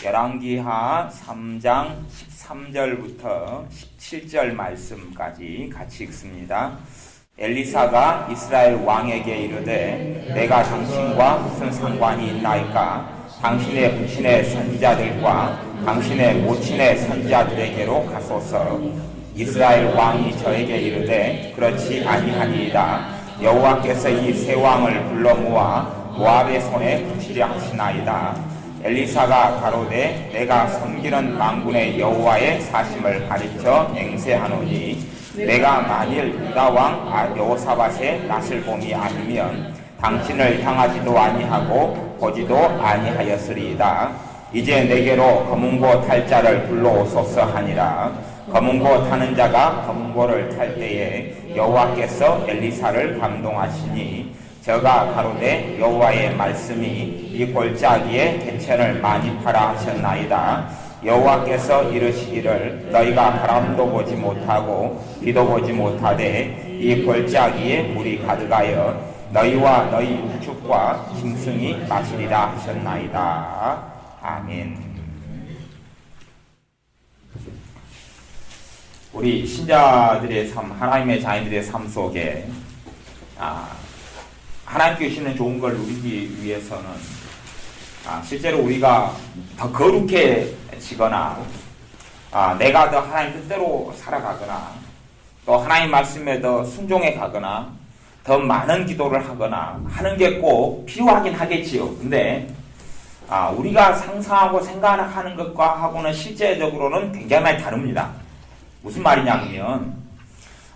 열왕기하 3장 13절부터 17절 말씀까지 같이 읽습니다. 엘리사가 이스라엘 왕에게 이르되 내가 당신과 무슨 상관이 있나이까? 당신의 부친의 선지자들과 당신의 모친의 선지자들에게로 가소서. 이스라엘 왕이 저에게 이르되 그렇지 아니하니이다. 여호와께서 이 세 왕을 불러 모아 모압의 손에 붙이려 하시나이다. 엘리사가 가로되 내가 섬기는 만군의 여호와의 사심을 가르쳐 맹세하노니 내가 만일 유다 왕 여호사밧의 낯을 봄이 아니면 당신을 향하지도 아니하고 보지도 아니하였으리이다. 이제 내게로 검은고 탈 자를 불러오소서 하니라. 검은고 타는 자가 검은고를 탈 때에 여호와께서 엘리사를 감동하시니 저가 가로되 여호와의 말씀이 이 골짜기에 개천을 많이 파라 하셨나이다. 여호와께서 이르시기를 너희가 바람도 보지 못하고 비도 보지 못하되 이 골짜기에 물이 가득하여 너희와 너희 육축과 짐승이 마시리라 하셨나이다. 아멘. 우리 신자들의 삶, 하나님의 자녀들의 삶 속에 하나님께 주시는 좋은 걸 누리기 위해서는 실제로 우리가 더 거룩해지거나 내가 더 하나님 뜻대로 살아가거나 또 하나님 말씀에 더 순종해 가거나 더 많은 기도를 하거나 하는 게 꼭 필요하긴 하겠지요. 근데 우리가 상상하고 생각하는 것과 하고는 실제적으로는 굉장히 많이 다릅니다. 무슨 말이냐면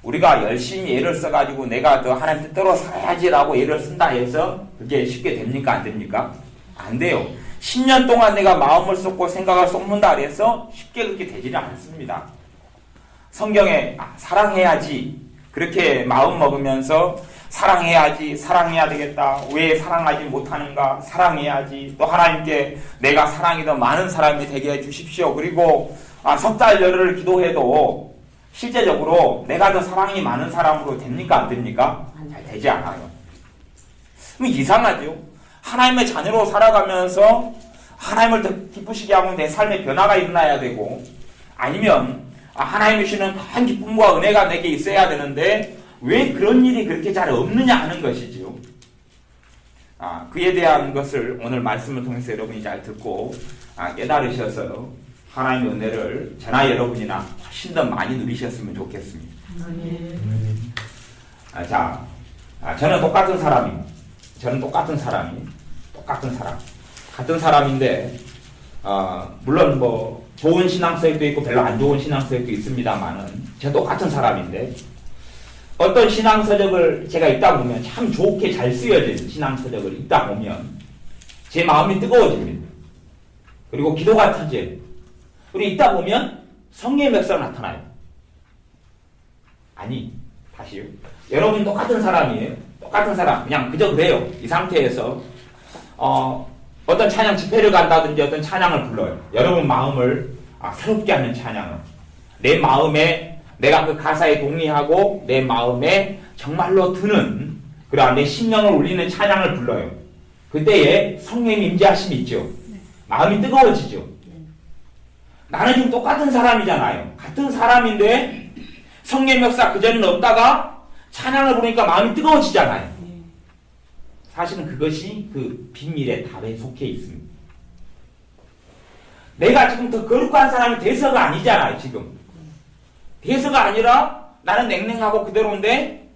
우리가 열심히 애를 써가지고 내가 더 하나님 뜻대로 살아야지라고 애를 쓴다 해서 그게 쉽게 됩니까? 안 됩니까? 안 돼요. 10년 동안 내가 마음을 쏟고 생각을 쏟는다 그래서 쉽게 그렇게 되지는 않습니다. 성경에 사랑해야지 그렇게 마음 먹으면서 사랑해야지 사랑해야 되겠다. 왜 사랑하지 못하는가? 사랑해야지. 또 하나님께 내가 사랑이 더 많은 사람이 되게 해주십시오. 그리고 석 달 열흘 기도해도 실제적으로 내가 더 사랑이 많은 사람으로 됩니까? 안 됩니까? 잘 되지 않아요. 그럼 이상하죠. 하나님의 자녀로 살아가면서 하나님을 더 기쁘시게 하고 내 삶에 변화가 일어나야 되고 아니면 하나님이 주시는 큰 기쁨과 은혜가 내게 있어야 되는데 왜 그런 일이 그렇게 잘 없느냐 하는 것이죠. 그에 대한 것을 오늘 말씀을 통해서 여러분이 잘 듣고 깨달으셔서 하나님의 은혜를 저나 여러분이나 훨씬 더 많이 누리셨으면 좋겠습니다. 저는 똑같은 사람입니다. 똑같은 사람인데 물론 뭐 좋은 신앙서역도 있고 별로 안 좋은 신앙서역도 있습니다만은 저는 똑같은 사람인데 어떤 신앙서적을 제가 읽다 보면 참 좋게 잘 쓰여진 신앙서적을 읽다 보면 제 마음이 뜨거워집니다. 그리고 기도가 터져요. 그리고 있다 보면 성령의 역사가 나타나요. 다시요. 여러분 똑같은 사람이에요. 똑같은 사람. 그냥 그저 그래요. 이 상태에서 어떤 찬양 집회를 간다든지 어떤 찬양을 불러요. 여러분 마음을 새롭게 하는 찬양을. 내 마음에 내가 그 가사에 동의하고 내 마음에 정말로 드는 그러한 내 심령을 울리는 찬양을 불러요. 그때에 성령의 임재하심이 있죠. 마음이 뜨거워지죠. 나는 지금 똑같은 사람이잖아요. 같은 사람인데 성령 역사 그전에는 없다가 찬양을 부르니까 마음이 뜨거워지잖아요. 사실은 그것이 그 비밀의 답에 속해 있습니다. 내가 지금 더 거룩한 사람이 돼서가 아니잖아요. 지금 돼서가 아니라 나는 냉랭하고 그대로인데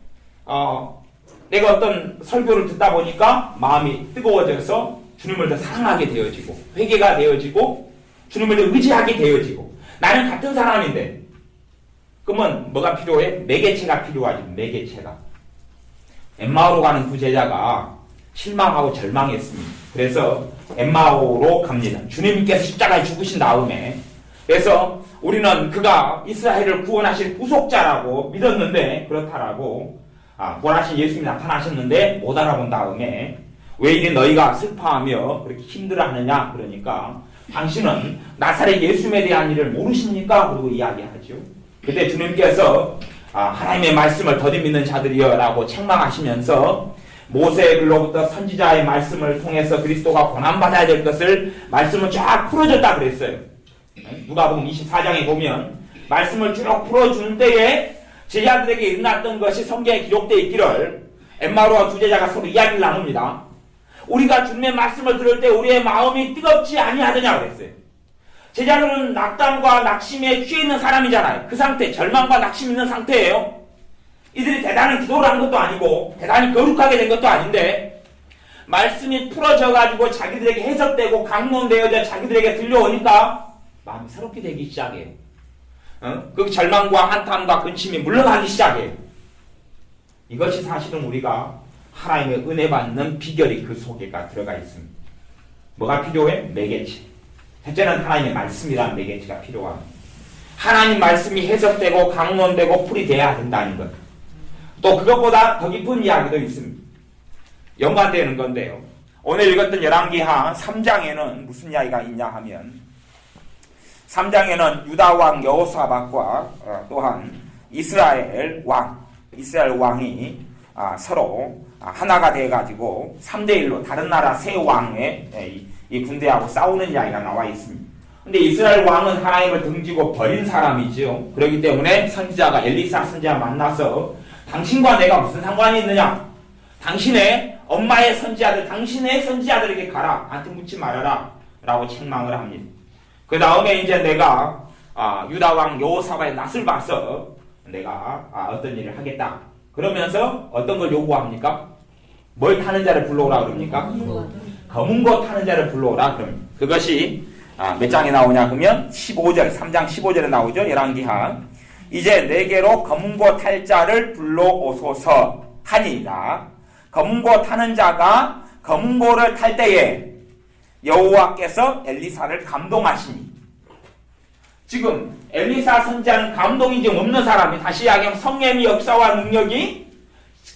내가 어떤 설교를 듣다 보니까 마음이 뜨거워져서 주님을 더 사랑하게 되어지고 회개가 되어지고 주님을 더 의지하게 되어지고 나는 같은 사람인데 그러면 뭐가 필요해? 매개체가 필요하지. 매개체가. 엠마오로 가는 두 제자가 실망하고 절망했습니다. 그래서 엠마오로 갑니다. 주님께서 십자가에 죽으신 다음에 그래서 우리는 그가 이스라엘을 구원하실 구속자라고 믿었는데 그렇다라고 구원하신 예수님이 나타나셨는데 못 알아본 다음에 왜 이리 너희가 슬퍼하며 그렇게 힘들어하느냐 그러니까 당신은 나사렛 예수님에 대한 일을 모르십니까? 그리고 이야기하죠. 그때 주님께서 하나님의 말씀을 더디 믿는 자들이여 라고 책망하시면서 모세로부터 선지자의 말씀을 통해서 그리스도가 고난받아야 될 것을 말씀을 쫙 풀어줬다 그랬어요. 누가복음 24장에 보면 말씀을 쭉 풀어주는 때에 제자들에게 일어났던 것이 성경에 기록되어 있기를 엠마오와 두 제자가 서로 이야기를 나눕니다. 우리가 주님의 말씀을 들을 때 우리의 마음이 뜨겁지 아니하더냐 그랬어요. 제자들은 낙담과 낙심에 취해 있는 사람이잖아요. 그 상태, 절망과 낙심 있는 상태예요. 이들이 대단히 기도를 한 것도 아니고 대단히 거룩하게 된 것도 아닌데 말씀이 풀어져가지고 자기들에게 해석되고 강론되어져 자기들에게 들려오니까 마음이 새롭게 되기 시작해요. 그 절망과 한탄과 근심이 물러나기 시작해요. 이것이 사실은 우리가 하나님의 은혜 받는 비결이 그 속에가 들어가 있습니다. 뭐가 필요해? 매개체. 첫째는 하나님의 말씀이라는 매개체가 필요합니다. 하나님 말씀이 해석되고 강론되고 풀이돼야 된다는 것. 또 그것보다 더 깊은 이야기도 있습니다. 연관되는 건데요. 오늘 읽었던 열왕기하 3장에는 무슨 이야기가 있냐 하면 3장에는 유다 왕 여호사밧과 또한 이스라엘 왕이 서로 하나가 돼가지고 3대1로 다른 나라 세 왕의 이 군대하고 싸우는 이야기가 나와 있습니다. 근데 이스라엘 왕은 하나님을 등지고 버린 사람이지요. 그렇기 때문에 선지자가 엘리사 선지자 만나서 당신과 내가 무슨 상관이 있느냐? 당신의 엄마의 선지자들, 당신의 선지자들에게 가라. 나한테 묻지 말아라. 라고 책망을 합니다. 그 다음에 이제 내가 유다 왕 여호사밧의 낯을 봐서 내가 어떤 일을 하겠다. 그러면서 어떤 걸 요구합니까? 뭘 타는 자를 불러오라 그럽니까? 검은 거 타는 자를 불러오라 그럽니다. 그것이 몇 장에 나오냐 그러면 15절, 3장 15절에 나오죠. 열왕기하. 이제 내게로 검은 고 탈 자를 불러오소서 하니이다. 검은 고 타는 자가 검은 고를 탈 때에 여호와께서 엘리사를 감동하시니. 지금 엘리사 선지자는 감동이 좀 없는 사람이, 다시 이야기하면 성령의 역사와 능력이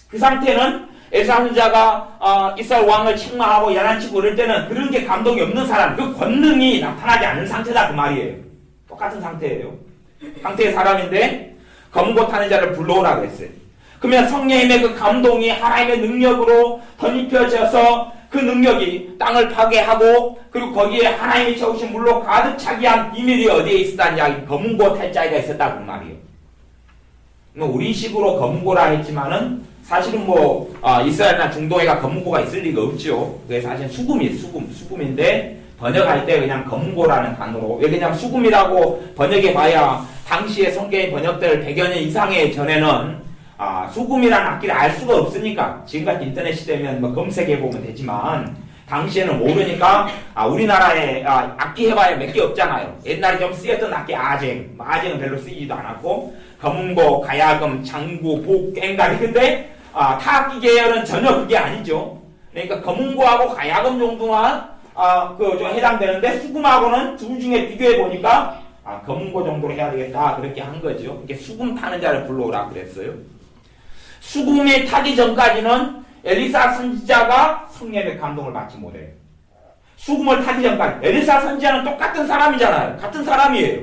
그 상태는 엘리사 선지자가 이스라엘 왕을 책망하고 야단치고 그럴 때는 그런 게 감동이 없는 사람, 그 권능이 나타나지 않는 상태다 그 말이에요. 똑같은 상태예요. 상태의 사람인데 검은 고 타는 자를 불러오라 그랬어요. 그러면 성령님의 그 감동이 하나님의 능력으로 덧입혀져서 그 능력이 땅을 파괴하고 그리고 거기에 하나님이 채우신 물로 가득 차게 한 비밀이 어디에 있었다는 이야기, 검은 고 탈 자가 있었다고 그 말이에요. 우리식으로 검은 고라 했지만은 사실은 이스라엘이나 중동에가 검은 고가 있을 리가 없죠. 그게 사실 수금인데 번역할 때 그냥 검은 고라는 단어로, 왜 그냥 수금이라고 번역해 봐야 당시에 성경의 번역될 100여 년 이상의 전에는 수금이라는 악기를 알 수가 없으니까, 지금같이 인터넷 시대면 검색해 보면 되지만 당시에는 모르니까 우리나라에 악기 해봐야 몇 개 없잖아요. 옛날에 좀 쓰였던 악기 아쟁은 별로 쓰이지도 않았고 검은고, 가야금, 장구, 복, 꽹가리. 근데 타악기 계열은 전혀 그게 아니죠. 그러니까 검은고하고 가야금 정도만 좀 해당되는데 수금하고는 둘 중에 비교해 보니까 검은고 정도로 해야 되겠다 그렇게 한 거죠. 이렇게 수금 타는 자를 불러오라 그랬어요. 수금이 타기 전까지는 엘리사 선지자가 성령의 감동을 받지 못해요. 수금을 타기 전까지. 엘리사 선지자는 똑같은 사람이잖아요. 같은 사람이에요.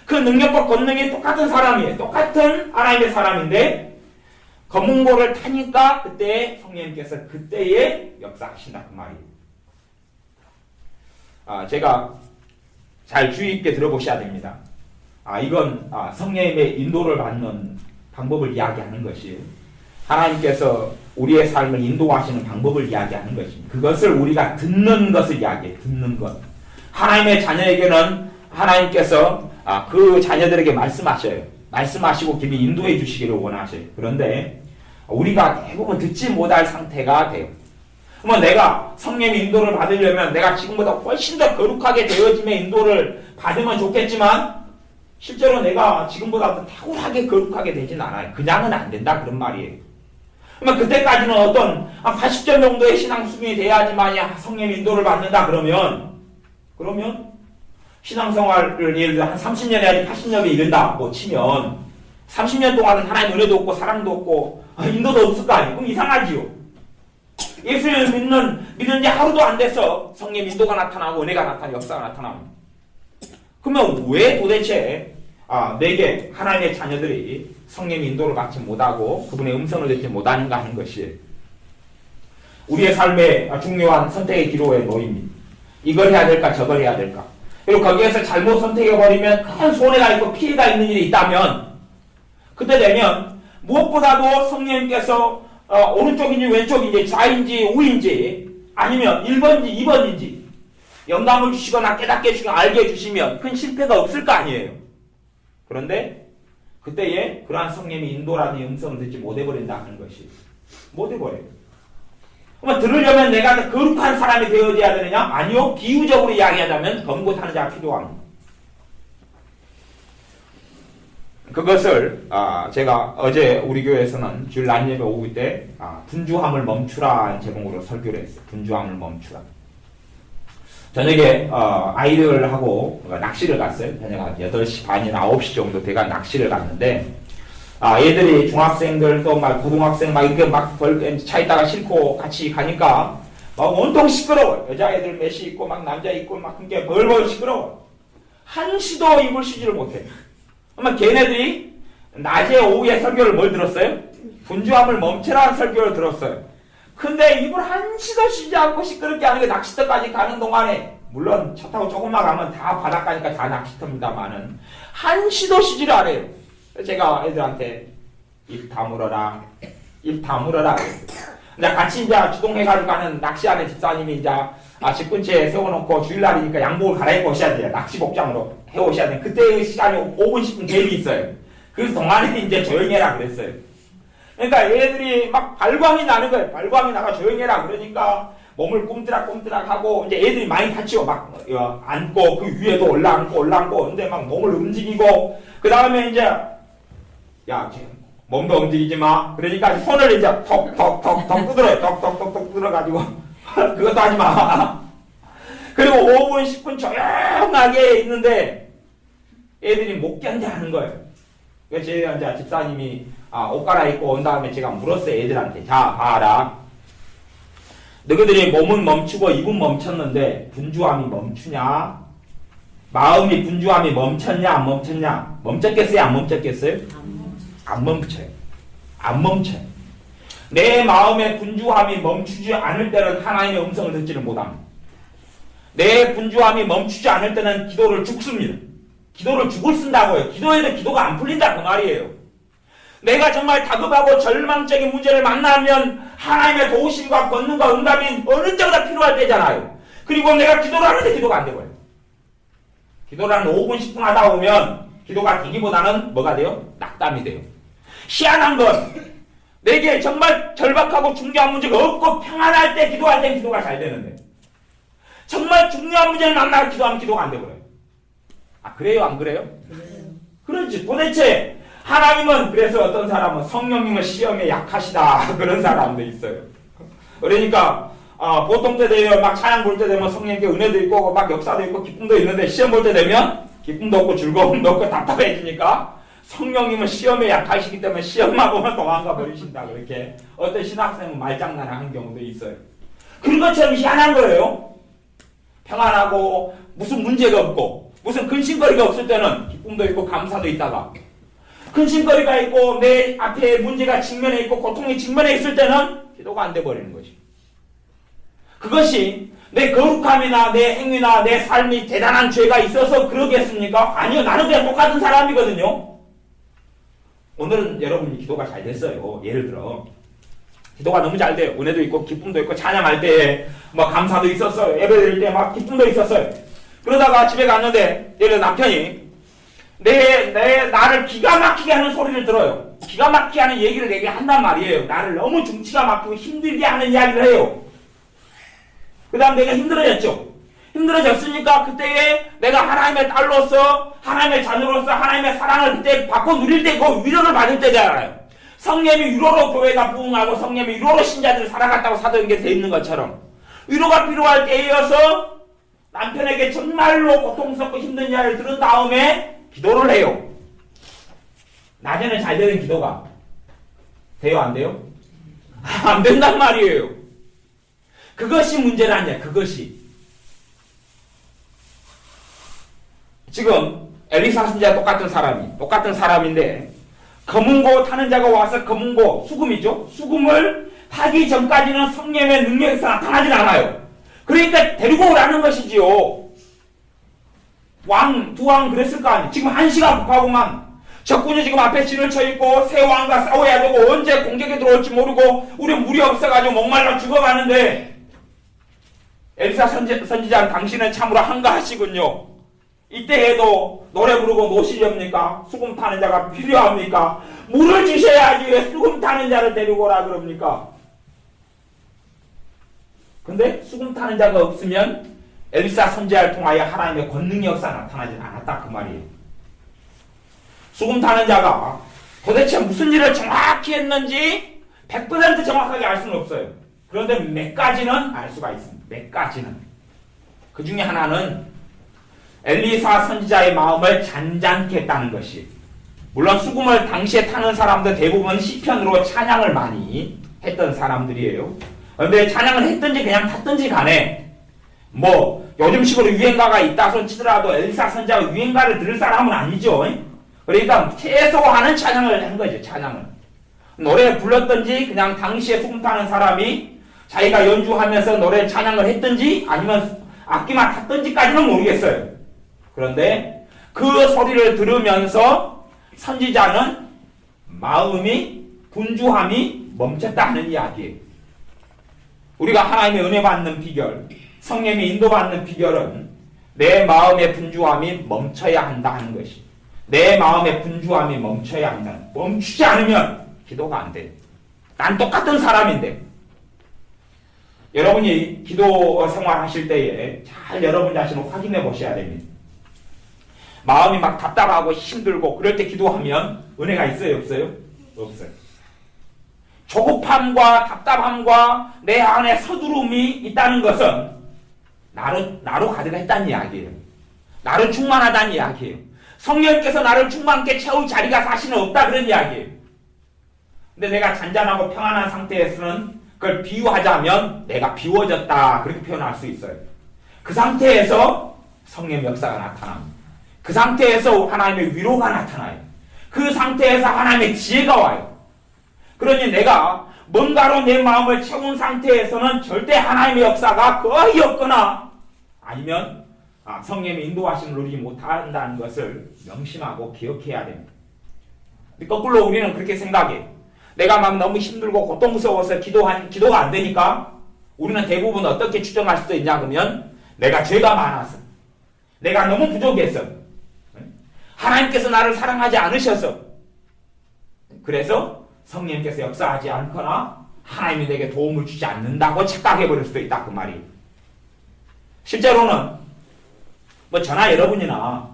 그 능력과 권능이 똑같은 사람이에요. 똑같은 하나님의 사람인데 검은고를 타니까 그때 성령님께서 그때에 역사하신다 그 말이에요. 제가 잘 주의 있게 들어보셔야 됩니다. 이건 성령님의 인도를 받는 방법을 이야기하는 것이에요. 하나님께서 우리의 삶을 인도하시는 방법을 이야기하는 것입니다. 그것을 우리가 듣는 것을 이야기해요. 듣는 것. 하나님의 자녀에게는 하나님께서 그 자녀들에게 말씀하셔요. 말씀하시고 깊이 인도해 주시기를 원하셔요. 그런데 우리가 대부분 듣지 못할 상태가 돼요. 그러면 내가 성령의 인도를 받으려면 내가 지금보다 훨씬 더 거룩하게 되어짐의 인도를 받으면 좋겠지만 실제로 내가 지금보다 더 탁월하게 거룩하게 되진 않아요. 그냥은 안 된다 그런 말이에요. 그러면 그때까지는 어떤 80점 정도의 신앙 수준이 돼야지만 성령의 인도를 받는다 그러면 신앙생활을 예를 들어 한 30년 해야지 80년에 이른다 치면 30년 동안은 하나님 은혜도 없고 사랑도 없고 인도도 없을 거 아니에요. 그럼 이상하지요. 예수를 믿는 지 하루도 안 돼서 성령 인도가 나타나고 은혜가 나타나고 역사가 나타납니다. 그러면 왜 도대체 내게 하나님의 자녀들이 성령 인도를 받지 못하고 그분의 음성을 듣지 못하는가 하는 것이에요. 우리의 삶의 중요한 선택의 기로에 놓입니다. 이걸 해야 될까 저걸 해야 될까. 그리고 거기에서 잘못 선택해버리면 큰 손해가 있고 피해가 있는 일이 있다면 그때 되면 무엇보다도 성령님께서 오른쪽인지 왼쪽인지 좌인지 우인지 아니면 1번인지 2번인지 영감을 주시거나 깨닫게 해주시거나 알게 해주시면 큰 실패가 없을 거 아니에요. 그런데 그때에 그러한 성령의 인도라는 음성을 듣지 못해버린다 하는 것이 못해버려요. 그러면 들으려면 내가 거룩한 사람이 되어져야 되느냐? 아니요. 비유적으로 이야기하자면 검고 타는 자가 필요합니다. 그것을 제가 어제 우리 교회에서는 주일 낮 예배 오후 때 분주함을 멈추라 제목으로 설교를 했어요. 분주함을 멈추라. 저녁에 아이들하고 낚시를 갔어요. 저녁 8시 반이나 9시 정도 돼가 낚시를 갔는데 얘들이 중학생들 또 막 고등학생 막 이렇게 막 차 있다가 싣고 같이 가니까 막 온통 시끄러워요. 여자애들 몇이 있고 막 남자 있고 막 그게 벌벌 시끄러워요. 한시도 입을 쉬지를 못해요. 그러면 걔네들이 낮에 오후에 설교를 뭘 들었어요? 분주함을 멈추라는 설교를 들었어요. 근데 입을 한시도 쉬지 않고 시끄럽게 하는 게 낚시터까지 가는 동안에 물론 차 타고 조금만 가면 다 바닷가니까 다 낚시터입니다만은 한시도 쉬지를 않아요. 제가 애들한테 입 다물어라, 입 다물어라. 이제 같이 이제 주동해가지고 가는 낚시하는 집사님이 이제 집 근처에 세워놓고 주일날이니까 양복을 갈아입고 오셔야 돼요. 낚시 복장으로 해오셔야 돼요. 그때의 시간이 5분, 10분 갭이 있어요. 그 동안에 이제 조용히 해라 그랬어요. 그러니까 얘들이 막 발광이 나는 거예요. 발광이 나가 조용히 해라 그러니까 몸을 꼼드락꼼드락 하고 이제 애들이 많이 다치고 막 앉고 그 위에도 올라앉고 근데 막 몸을 움직이고 그 다음에 이제 야, 몸도 움직이지 마. 그러니까 손을 이제 톡톡톡톡 두드려요. 톡톡톡톡 두드려가지고 그것도 하지 마. 그리고 5분, 10분 조용하게 있는데 애들이 못 견뎌 하는 거예요. 그래서 제가 이제 집사님이 옷 갈아입고 온 다음에 제가 물었어요. 애들한테. 자, 봐라. 너희들이 몸은 멈추고 입은 멈췄는데 분주함이 멈추냐? 마음이 분주함이 멈췄냐 안 멈췄냐? 멈췄겠어요 안 멈췄겠어요? 안 멈춰요. 안 멈춰요. 내 마음의 분주함이 멈추지 않을 때는 하나님의 음성을 듣지를 못합니다. 내 분주함이 멈추지 않을 때는 기도를 죽습니다. 기도를 죽을 쓴다고요. 기도에도 기도가 안 풀린다 그 말이에요. 내가 정말 다급하고 절망적인 문제를 만나면 하나님의 도우심과 권능과 응답이 어느 때보다 필요할 때잖아요. 그리고 내가 기도를 하는데 기도가 안 되고요. 기도를 한 5분 10분 하다 보면 기도가 되기보다는 뭐가 돼요? 낙담이 돼요. 희한한 건 내게 정말 절박하고 중요한 문제가 없고 평안할 때 기도할 땐 기도가 잘 되는데 정말 중요한 문제를 만나고 기도하면 기도가 안 되버려요. 그래요 안 그래요? 그렇지. 도대체 하나님은 그래서 어떤 사람은 성령님은 시험에 약하시다 그런 사람도 있어요. 그러니까 보통 때 되면 막 찬양 볼 때 되면 성령님께 은혜도 있고 막 역사도 있고 기쁨도 있는데 시험 볼 때 되면 기쁨도 없고 즐거움도 없고 답답해지니까 성령님은 시험에 약하시기 때문에 시험만 보면 도망가 버리신다. 그렇게 어떤 신학생은 말장난을 하는 경우도 있어요. 그런 것처럼 희한한 거예요. 평안하고 무슨 문제가 없고 무슨 근심거리가 없을 때는 기쁨도 있고 감사도 있다가 근심거리가 있고 내 앞에 문제가 직면해 있고 고통이 직면해 있을 때는 기도가 안 돼 버리는 거지. 그것이 내 거룩함이나 내 행위나 내 삶이 대단한 죄가 있어서 그러겠습니까? 아니요. 나는 그냥 똑같은 사람이거든요. 오늘은 여러분이 기도가 잘 됐어요. 예를 들어 기도가 너무 잘 돼요. 은혜도 있고 기쁨도 있고 찬양할 때 막 감사도 있었어요. 예배 드릴 때 막 기쁨도 있었어요. 그러다가 집에 갔는데 예를 들어 남편이 나를 기가 막히게 하는 소리를 들어요. 기가 막히게 하는 얘기를 내게 한단 말이에요. 나를 너무 중치가 막히고 힘들게 하는 이야기를 해요. 그 다음 내가 힘들어졌죠. 힘들어졌으니까 그때에 내가 하나님의 딸로서 하나님의 자녀로서 하나님의 사랑을 그때 받고 누릴 때 그 위로를 받을 때잖아요. 성령이 위로로 교회가 부흥하고 성령이 위로로 신자들을 살아갔다고 사도행전에 되어 있는 것처럼 위로가 필요할 때이어서 남편에게 정말로 고통스럽고 힘든 이야기를 들은 다음에 기도를 해요. 낮에는 잘 되는 기도가 돼요 안 돼요? 안 된단 말이에요. 그것이 문제라냐. 그것이 지금 엘리사 선지자 똑같은 사람인데 검은고 타는 자가 와서 검은고 수금이죠. 수금을 하기 전까지는 성령의 능력에서 나타나질 않아요. 그러니까 데리고 오라는 것이지요. 두 왕 그랬을 거 아니에요. 지금 한시가 급하고만 적군이 지금 앞에 진을 쳐 있고 새 왕과 싸워야 되고 언제 공격에 들어올지 모르고 우리 물이 없어가지고 목말라 죽어가는데 엘리사 선지자는 당신은 참으로 한가하시군요. 이때에도 노래 부르고 노시렵니까? 수금 타는 자가 필요합니까? 물을 주셔야지 왜 수금 타는 자를 데리고 오라 그럽니까? 근데 수금 타는 자가 없으면 엘리사 선지자를 통하여 하나님의 권능의 역사 나타나지 않았다 그 말이에요. 수금 타는 자가 도대체 무슨 일을 정확히 했는지 100% 정확하게 알 수는 없어요. 그런데 몇 가지는 알 수가 있습니다. 몇 가지는. 그 중에 하나는 엘리사 선지자의 마음을 잔잔케 했다는 것이, 물론 수금을 당시에 타는 사람들 대부분 시편으로 찬양을 많이 했던 사람들이에요. 그런데 찬양을 했든지 그냥 탔든지 간에 뭐 요즘식으로 유행가가 있다 손 치더라도 엘리사 선지자가 유행가를 들을 사람은 아니죠. 그러니까 최소한은 찬양을 한 거죠. 찬양을. 노래 불렀든지 그냥 당시에 수금 타는 사람이 자기가 연주하면서 노래 찬양을 했든지 아니면 악기만 탔든지까지는 모르겠어요. 그런데 그 소리를 들으면서 선지자는 마음이 분주함이 멈췄다는 이야기예요. 우리가 하나님의 은혜 받는 비결, 성령의 인도받는 비결은 내 마음의 분주함이 멈춰야 한다 하는 것이. 내 마음의 분주함이 멈춰야 한다. 멈추지 않으면 기도가 안 돼. 난 똑같은 사람인데. 여러분이 기도 생활하실 때에 잘 여러분 자신을 확인해 보셔야 됩니다. 마음이 막 답답하고 힘들고 그럴 때 기도하면 은혜가 있어요? 없어요? 없어요. 조급함과 답답함과 내 안에 서두름이 있다는 것은 나로 가득했다는 이야기예요. 나로 충만하다는 이야기예요. 성령께서 나를 충만케 채울 자리가 사실은 없다 그런 이야기예요. 근데 내가 잔잔하고 평안한 상태에서는 그걸 비유하자면 내가 비워졌다 그렇게 표현할 수 있어요. 그 상태에서 성령의 역사가 나타납니다. 그 상태에서 하나님의 위로가 나타나요. 그 상태에서 하나님의 지혜가 와요. 그러니 내가 뭔가로 내 마음을 채운 상태에서는 절대 하나님의 역사가 거의 없거나 아니면 성령의 인도하심을 누리지 못한다는 것을 명심하고 기억해야 됩니다. 거꾸로 우리는 그렇게 생각해. 내가 막 너무 힘들고 고통스러워서 기도가 안 되니까 우리는 대부분 어떻게 추정할 수도 있냐 그러면 내가 죄가 많아서, 내가 너무 부족해서, 하나님께서 나를 사랑하지 않으셔서, 그래서 성령께서 역사하지 않거나 하나님이 내게 도움을 주지 않는다고 착각해버릴 수도 있다 그 말이에요. 실제로는 뭐 저나 여러분이나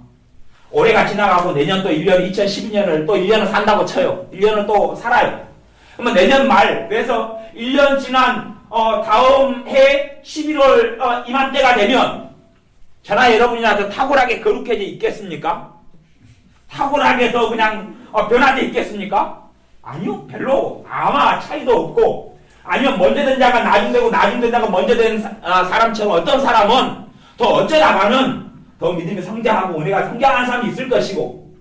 올해가 지나가고 내년 또 1년 2012년을 또 1년을 산다고 쳐요. 1년을 또 살아요. 그러면 내년 말, 그래서 1년 지난 다음 해 11월 이맘때가 되면 저나 여러분이나 더 탁월하게 거룩해져 있겠습니까? 탁월하게 더 그냥 변화되어 있겠습니까? 아니요. 별로 아마 차이도 없고, 아니면 먼저 된 자가 나중 되고 나중 된 자가 먼저 된 사람처럼 어떤 사람은 더 어쩌다가는 더 믿음이 성장하고 은혜가 성장하는 사람이 있을 것이고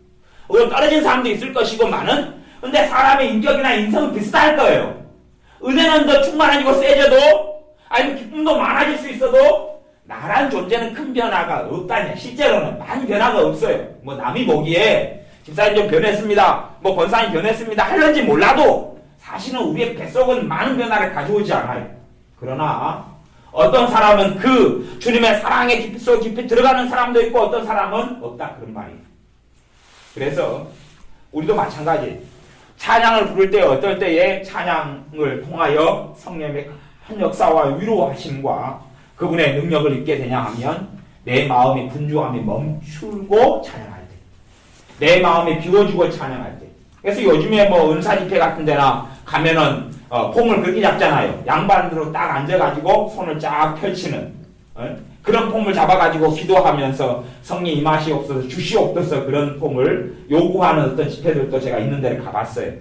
오히려 떨어진 사람도 있을 것이고 근데 사람의 인격이나 인성은 비슷할 거예요. 은혜는 더 충만해지고 세져도 아니면 기쁨도 많아질 수 있어도 나란 존재는 큰 변화가 없다냐. 실제로는 많이 변화가 없어요. 뭐 남이 보기에 집사님 좀 변했습니다, 뭐 권사님 변했습니다 할는지 몰라도 사실은 우리의 뱃속은 많은 변화를 가져오지 않아요. 그러나 어떤 사람은 그 주님의 사랑의 깊이 속 깊이 들어가는 사람도 있고 어떤 사람은 없다 그런 말이에요. 그래서 우리도 마찬가지. 찬양을 부를 때 어떨 때에 찬양을 통하여 성령의 한 역사와 위로하심과 그분의 능력을 입게 되냐 하면 내 마음의 분주함이 멈추고 찬양할 때, 내 마음이 비워지고 찬양할 때. 그래서 요즘에 뭐 은사 집회 같은 데나 가면은 폼을 그렇게 잡잖아요. 양반으로 딱 앉아가지고 손을 쫙 펼치는 그런 폼을 잡아가지고 기도하면서 성령 임하시옵소서 주시옵소서 그런 폼을 요구하는 어떤 집회들도 제가 있는 데를 가봤어요.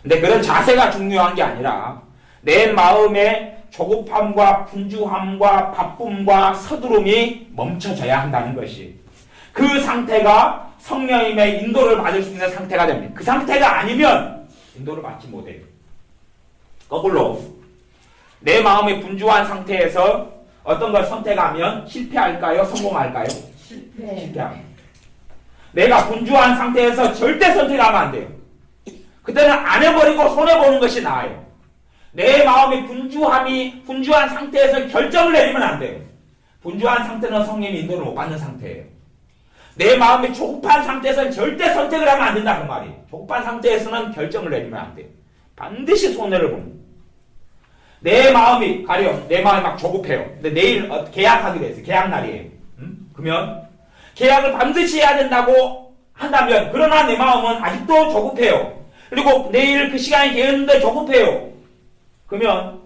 근데 그런 자세가 중요한 게 아니라 내 마음의 조급함과 분주함과 바쁨과 서두름이 멈춰져야 한다는 것이, 그 상태가 성령님의 인도를 받을 수 있는 상태가 됩니다. 그 상태가 아니면 인도를 받지 못해요. 거꾸로 내 마음이 분주한 상태에서 어떤 걸 선택하면 실패할까요? 성공할까요? 실패합니다. 내가 분주한 상태에서 절대 선택하면 안 돼요. 그때는 안 해버리고 손해보는 것이 나아요. 내 마음이 분주한 상태에서 결정을 내리면 안 돼요. 분주한 상태는 성령의 인도를 못 받는 상태예요. 내 마음이 조급한 상태에서는 절대 선택을 하면 안 된다 그 말이에요. 조급한 상태에서는 결정을 내리면 안 돼요. 반드시 손해를 보는. 내 마음이 가령 내 마음이 막 조급해요. 근데 내일 계약하기로 했어요. 계약 날이에요. 그러면 계약을 반드시 해야 된다고 한다면 그러나 내 마음은 아직도 조급해요. 그리고 내일 그 시간이 되었는데 조급해요. 그러면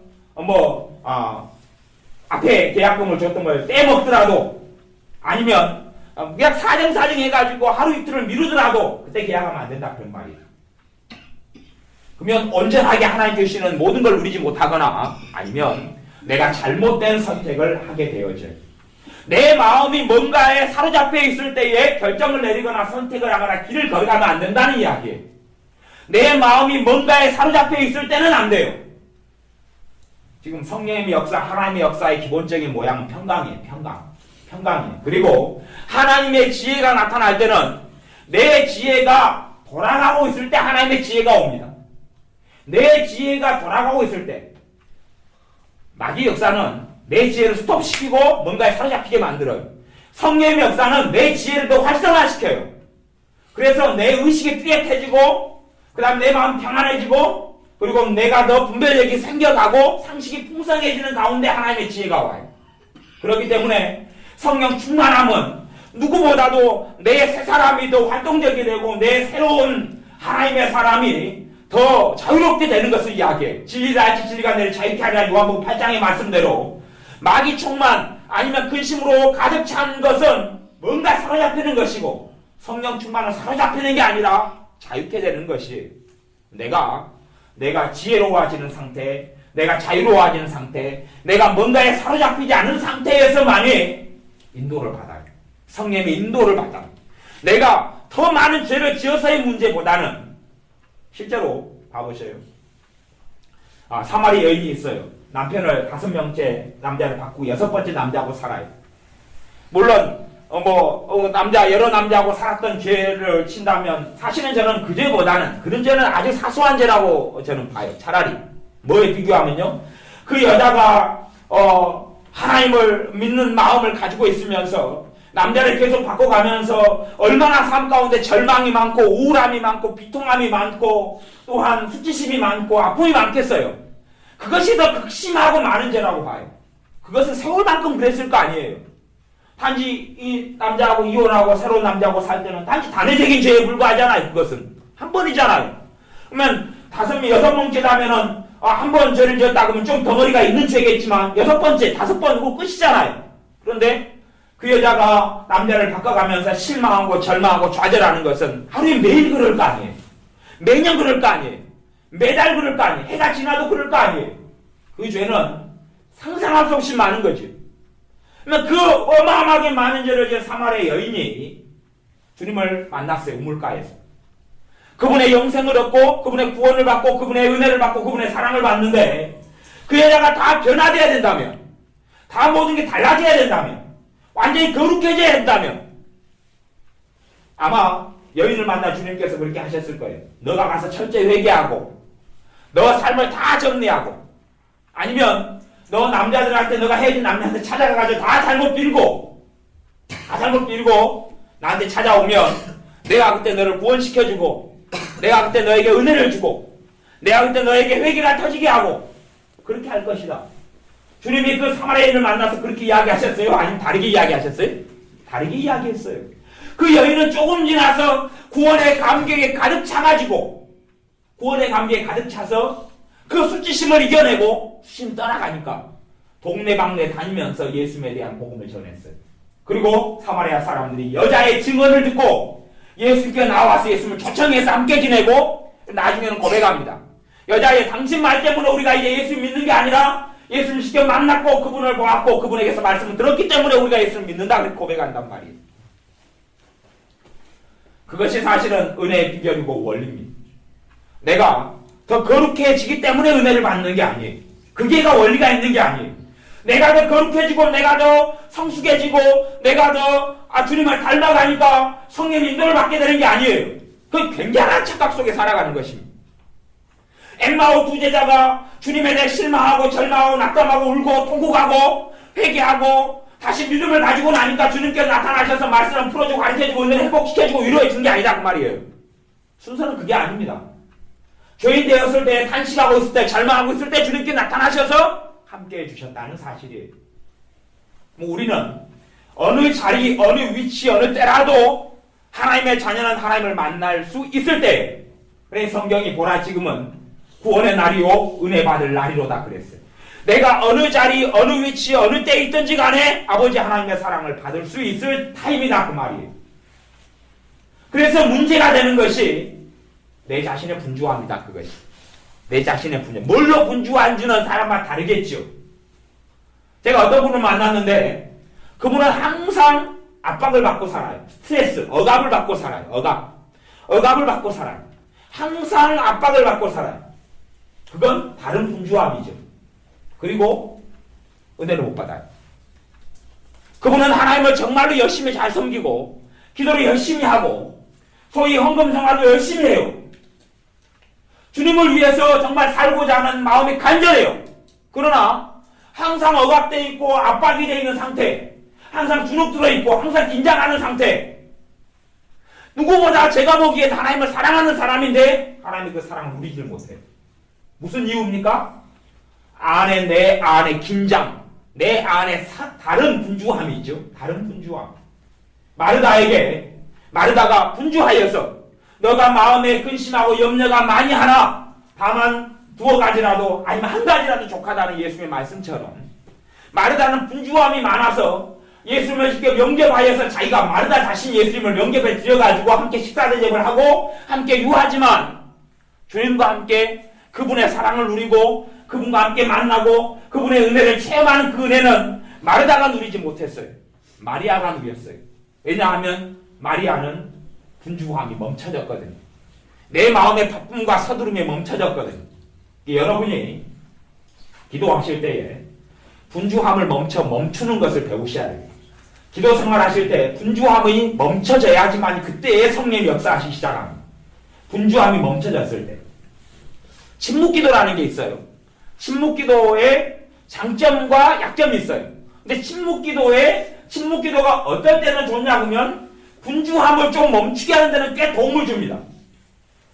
앞에 계약금을 줬던 걸 떼먹더라도 아니면 그냥 사정사정 해가지고 하루 이틀을 미루더라도 그때 계약하면 안 된다 그런 말이에요. 그러면 온전하게 하나님 주시는 모든 걸 누리지 못하거나 아니면 내가 잘못된 선택을 하게 되어져요. 내 마음이 뭔가에 사로잡혀 있을 때에 결정을 내리거나 선택을 하거나 길을 걸어가면 안 된다는 이야기예요. 내 마음이 뭔가에 사로잡혀 있을 때는 안 돼요. 지금 성령의 역사, 하나님의 역사의 기본적인 모양은 평강이에요. 평강이에요. 그리고 하나님의 지혜가 나타날 때는 내 지혜가 돌아가고 있을 때 하나님의 지혜가 옵니다. 내 지혜가 돌아가고 있을 때 마귀의 역사는 내 지혜를 스톱시키고 뭔가에 사로잡히게 만들어요. 성령의 역사는 내 지혜를 더 활성화시켜요. 그래서 내 의식이 뚜렷해지고 그 다음 내 마음 평안해지고 그리고 내가 더 분별력이 생겨가고 상식이 풍성해지는 가운데 하나님의 지혜가 와요. 그렇기 때문에 성령 충만함은 누구보다도 내 새 사람이 더 활동적이 되고 내 새로운 하나님의 사람이 더 자유롭게 되는 것을 이야기해요. 진리를 알지 진리가 너를 자유케 하리라 요한복음 8장의 말씀대로 마귀 충만 아니면 근심으로 가득 찬 것은 뭔가 사로잡히는 것이고 성령 충만은 사로잡히는 게 아니라 자유케 되는 것이 내가 지혜로워지는 상태, 내가 자유로워지는 상태, 내가 뭔가에 사로잡히지 않은 상태에서만이 인도를 받아요. 성령의 인도를 받아요. 내가 더 많은 죄를 지어서의 문제보다는 실제로 봐보세요. 사마리 여인이 있어요. 남편을 5명째 남자를 바꾸고 6번째 남자하고 살아요. 물론 여러 남자하고 살았던 죄를 친다면 사실은 저는 그 죄보다는 그런 죄는 아주 사소한 죄라고 저는 봐요. 차라리 뭐에 비교하면요. 그 여자가 하나님을 믿는 마음을 가지고 있으면서 남자를 계속 바꿔가면서 얼마나 삶 가운데 절망이 많고 우울함이 많고 비통함이 많고 또한 수치심이 많고 아픔이 많겠어요. 그것이 더 극심하고 많은 죄라고 봐요. 그것은 세월만큼 그랬을 거 아니에요. 단지 이 남자하고 이혼하고 새로운 남자하고 살 때는 단지 단회적인 죄에 불과하잖아요. 그것은 한 번이잖아요. 그러면 6명째라면은 한 번 죄를 지었다 그러면 좀 덩어리가 있는 죄겠지만 6번째, 5번이고 끝이잖아요. 그런데 그 여자가 남자를 바꿔가면서 실망하고 절망하고 좌절하는 것은 하루에 매일 그럴 거 아니에요. 매년 그럴 거 아니에요. 매달 그럴 거 아니에요. 해가 지나도 그럴 거 아니에요. 그 죄는 상상할 수 없이 많은 거죠. 그러면 그 어마어마하게 많은 죄를 지은 사마리아 여인이 주님을 만났어요. 우물가에서. 그분의 영생을 얻고 그분의 구원을 받고 그분의 은혜를 받고 그분의 사랑을 받는데 그 여자가 다 변화되어야 된다면 다 모든 게 달라져야 된다면 완전히 거룩해져야 된다면 아마 여인을 만나 주님께서 그렇게 하셨을 거예요. 너가 가서 철저히 회개하고 너 삶을 다 정리하고 아니면 너 남자들한테 너가 헤어진 남자한테 찾아가가지고 다 잘못 빌고 나한테 찾아오면 내가 그때 너를 구원시켜주고 내가 그때 너에게 은혜를 주고 내가 그때 너에게 회개가 터지게 하고 그렇게 할 것이다. 주님이 그 사마리아인을 만나서 그렇게 이야기하셨어요? 아니면 다르게 이야기하셨어요? 다르게 이야기했어요. 그 여인은 조금 지나서 구원의 감격에 가득 차가지고 구원의 감격에 가득 차서 그 수치심을 이겨내고 수심 떠나가니까 동네방네 다니면서 예수님에 대한 복음을 전했어요. 그리고 사마리아 사람들이 여자의 증언을 듣고 예수께 나와서 예수님을 초청해서 함께 지내고 나중에는 고백합니다. 여자의 당신 말 때문에 우리가 이제 예수 믿는 게 아니라 예수를 직접 만났고 그분을 보았고 그분에게서 말씀을 들었기 때문에 우리가 예수를 믿는다 그렇게 고백한단 말이에요. 그것이 사실은 은혜의 비결이고 원리입니다. 내가 더 거룩해지기 때문에 은혜를 받는 게 아니에요. 그게가 원리가 있는 게 아니에요. 내가 더 거룩해지고 내가 더 성숙해지고 내가 더 주님을 닮아가니까 성령의 인도를 받게 되는 게 아니에요. 그 굉장한 착각 속에 살아가는 것입니다. 엠마오 두 제자가 주님에 대해 실망하고 절망하고 낙담하고 울고 통곡하고 회개하고 다시 믿음을 가지고 나니까 주님께서 나타나셔서 말씀을 풀어주고 가르쳐주고 은혜를 회복시켜주고 위로해 준 게 아니다 그 말이에요. 순서는 그게 아닙니다. 죄인 되었을 때 탄식하고 있을 때 절망하고 있을 때 주님께 나타나셔서 함께해 주셨다는 사실이에요. 우리는 어느 자리 어느 위치 어느 때라도 하나님의 자녀는 하나님을 만날 수 있을 때 그래 성경이 보라 지금은 구원의 날이요 은혜 받을 날이로다 그랬어요. 내가 어느 자리 어느 위치 어느 때에 있든지 간에 아버지 하나님의 사랑을 받을 수 있을 타임이다 그 말이에요. 그래서 문제가 되는 것이 내 자신의 분주함이다 그것이. 내 자신의 분주. 뭘로 분주한지는 사람마다 다르겠죠. 제가 어떤 분을 만났는데 그분은 항상 압박을 받고 살아요. 스트레스, 억압을 받고 살아요. 억압을 받고 살아요. 항상 압박을 받고 살아요. 그건 다른 분주함이죠. 그리고 은혜를 못 받아요. 그분은 하나님을 정말로 열심히 잘 섬기고 기도를 열심히 하고 소위 헌금 생활도 열심히 해요. 주님을 위해서 정말 살고자 하는 마음이 간절해요. 그러나 항상 억압되어 있고 압박이 되어 있는 상태, 항상 주눅 들어있고 항상 긴장하는 상태. 누구보다 제가 보기엔 하나님을 사랑하는 사람인데 하나님이 그 사랑을 누리질 못해요. 무슨 이유입니까? 내 안에 긴장, 내 안에 다른 분주함이 있죠. 다른 분주함. 마르다가 분주하여서 너가 마음에 근심하고 염려가 많이 하나 다만 두어 가지라도 아니면 한 가지라도 족하다는 예수님의 말씀처럼 마르다는 분주함이 많아서 예수님을 직접 영접하여서 자기가 마르다 자신 예수님을 영접해 드려가지고 함께 식사 대접을 하고 함께 유하지만 주님과 함께 그분의 사랑을 누리고 그분과 함께 만나고 그분의 은혜를 체험하는 그 은혜는 마르다가 누리지 못했어요. 마리아가 누렸어요. 왜냐하면 마리아는 분주함이 멈춰졌거든요. 내 마음의 바쁨과 서두름이 멈춰졌거든요. 여러분이 기도하실 때에 분주함을 멈추는 것을 배우셔야 돼요. 기도 생활하실 때 분주함이 멈춰져야지만 그때의 성령의 역사하시기 시작합니다. 분주함이 멈춰졌을 때. 침묵기도라는 게 있어요. 침묵기도의 장점과 약점이 있어요. 근데 침묵기도가 어떨 때는 좋냐 그러면 분주함을 좀 멈추게 하는 데는 꽤 도움을 줍니다.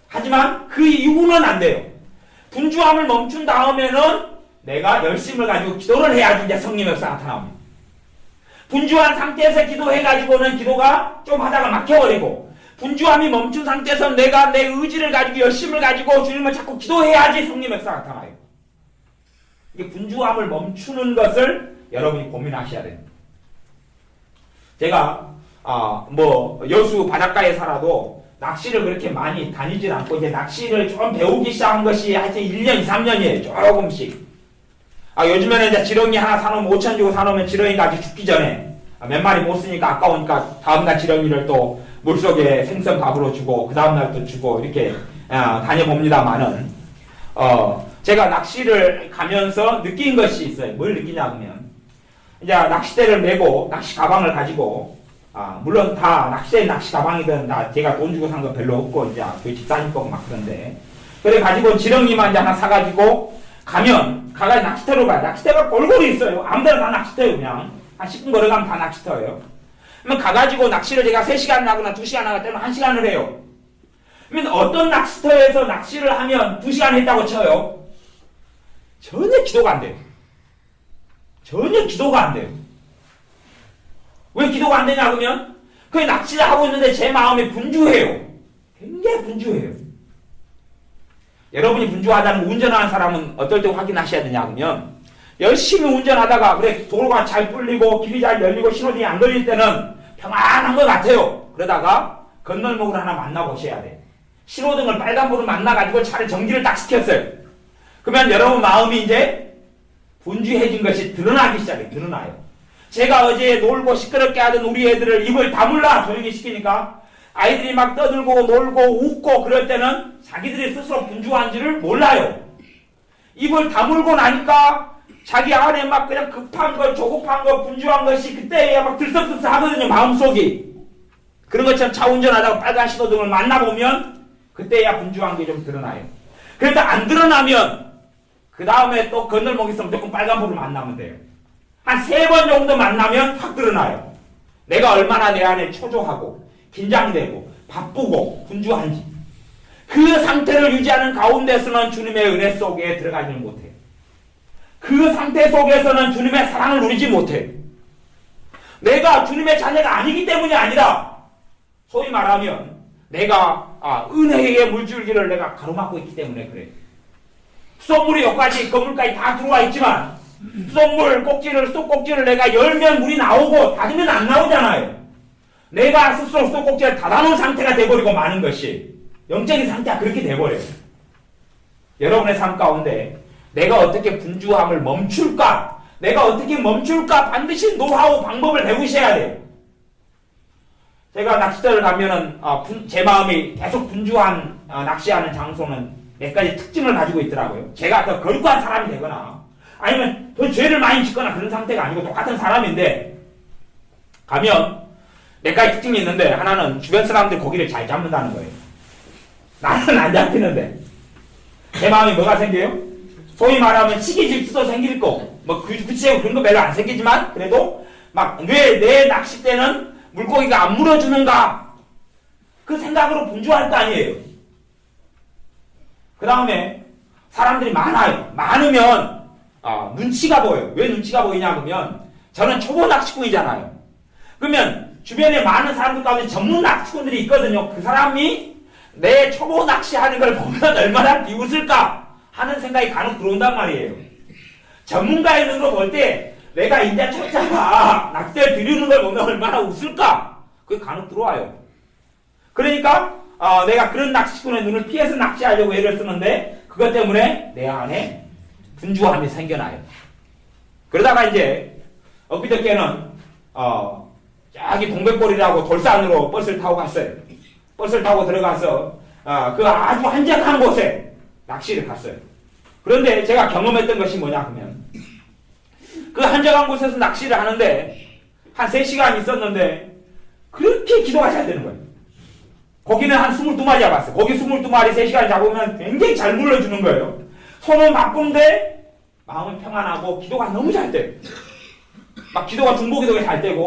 하지만 그 이후는 안 돼요. 분주함을 멈춘 다음에는 내가 열심을 가지고 기도를 해야지 이제 성령의 역사가 나타납니다. 분주한 상태에서 기도해가지고는 기도가 좀 하다가 막혀버리고 분주함이 멈춘 상태에서 내가 내 의지를 가지고 열심을 가지고 주님을 자꾸 기도해야지 성령의 역사가 나타나요. 이게 분주함을 멈추는 것을 여러분이 고민하셔야 됩니다. 제가 여수 바닷가에 살아도 낚시를 그렇게 많이 다니질 않고 이제 낚시를 좀 배우기 시작한 것이 하여튼 1년, 2, 3년이에요. 조금씩. 요즘에는 이제 지렁이 하나 사놓으면 5천 주고 사놓으면 지렁이가 아직 죽기 전에 몇 마리 못 쓰니까 아까우니까 다음날 지렁이를 또 물속에 생선 밥으로 주고 그 다음날 또 주고 이렇게 다녀봅니다만은 제가 낚시를 가면서 느낀 것이 있어요. 뭘 느끼냐 하면 이제 낚싯대를 메고 낚시 가방을 가지고 물론 다 낚시 가방이든 다 제가 돈 주고 산 거 별로 없고 이제 저희 집사님 거고 막 그런데 그래 가지고 지렁이만 이제 하나 사가지고 가가지고 낚시터로 가요. 낚시터가 골고루 있어요. 아무데나 다 낚시터예요. 그냥 한 10분 걸어가면 다 낚시터예요. 그러면 가가지고 낚시를 제가 3시간 하거나 2시간 하거나 때면 1시간을 해요. 그러면 어떤 낚시터에서 낚시를 하면 2시간 했다고 쳐요. 전혀 기도가 안 돼요. 전혀 기도가 안 돼요. 왜 기도가 안 되냐 그러면 그 낚시를 하고 있는데 제 마음이 분주해요. 굉장히 분주해요. 여러분이 분주하다는 운전하는 사람은 어떨 때 확인하셔야 되냐 그러면 열심히 운전하다가 그래 도로가 잘 뚫리고 길이 잘 열리고 신호등이 안 걸릴 때는 평안한 것 같아요. 그러다가 건널목을 하나 만나보셔야 돼. 신호등을 빨간불을 만나가지고 차를 정지를 딱 시켰어요. 그러면 여러분 마음이 이제 분주해진 것이 드러나기 시작해요. 드러나요. 제가 어제 놀고 시끄럽게 하던 우리 애들을 입을 다물라 조용히 시키니까 아이들이 막 떠들고 놀고 웃고 그럴 때는 자기들이 스스로 분주한지를 몰라요. 입을 다물고 나니까 자기 안에 막 그냥 급한 거, 조급한 거, 분주한 것이 그때야 막 들썩들썩 하거든요, 마음속이. 그런 것처럼 차 운전하다가 빨간 신호등을 만나보면 그때야 분주한 게 좀 드러나요. 그래도 안 드러나면 그 다음에 또 건널목 있으면 무조건 빨간불을 만나면 돼요. 한 3번 정도 만나면 확 드러나요. 내가 얼마나 내 안에 초조하고 긴장되고 바쁘고 분주한지. 그 상태를 유지하는 가운데서는 주님의 은혜 속에 들어가지는 못해요. 그 상태 속에서는 주님의 사랑을 누리지 못해요. 내가 주님의 자녀가 아니기 때문이 아니라 소위 말하면 내가 은혜의 물줄기를 내가 가로막고 있기 때문에 그래요. 수돗물이 여기까지 건물까지 다 들어와 있지만 수돗물 꼭지를 수도꼭지를 내가 열면 물이 나오고 닫으면 안 나오잖아요. 내가 스스로 수도꼭지를 닫아놓은 상태가 돼버리고 마는 것이 영적인 상태가 그렇게 돼버려요. 여러분의 삶 가운데 내가 어떻게 분주함을 멈출까? 내가 어떻게 멈출까? 반드시 노하우 방법을 배우셔야 돼요. 제가 낚시터를 가면은 제 마음이 계속 분주한 낚시하는 장소는 몇 가지 특징을 가지고 있더라고요. 제가 더 거룩한 사람이 되거나 아니면 더 죄를 많이 짓거나 그런 상태가 아니고 똑같은 사람인데 가면 몇 가지 특징이 있는데 하나는 주변 사람들 고기를 잘 잡는다는 거예요. 나는 안 잡히는데 제 마음이 뭐가 생겨요? 소위 말하면 시기 질투도 생길 거고 뭐 구체적으로 그런 거 별로 안 생기지만 그래도 막 왜 내 낚싯대는 물고기가 안 물어주는가 그 생각으로 분주할 거 아니에요. 그 다음에 사람들이 많아요. 많으면 눈치가 보여요. 왜 눈치가 보이냐 그러면 저는 초보 낚시꾼이잖아요. 그러면 주변에 많은 사람들 가운데 전문 낚시꾼들이 있거든요. 그 사람이 내 초보 낚시하는 걸 보면 얼마나 비웃을까 하는 생각이 간혹 들어온단 말이에요. 전문가의 눈으로 볼 때 내가 이제 초짜가 낚시를 들이는 걸 보면 얼마나 웃을까 그게 간혹 들어와요. 그러니까 내가 그런 낚시꾼의 눈을 피해서 낚시하려고 애를 쓰는데 그것 때문에 내 안에 분주함이 생겨나요. 그러다가 이제 엊그저께는 저기 동백골이라고 돌산으로 버스를 타고 갔어요. 버스를 타고 들어가서 그 아주 한적한 곳에 낚시를 갔어요. 그런데 제가 경험했던 것이 뭐냐 하면 그 한적한 곳에서 낚시를 하는데 한 3시간 있었는데 그렇게 기도가 잘 되는 거예요. 고기는 한 22마리 잡았어요. 고기 22마리 3시간 잡으면 굉장히 잘 물려주는 거예요. 손은 바쁜데 마음은 평안하고 기도가 너무 잘 돼요. 막 기도가 중보기도가 잘 되고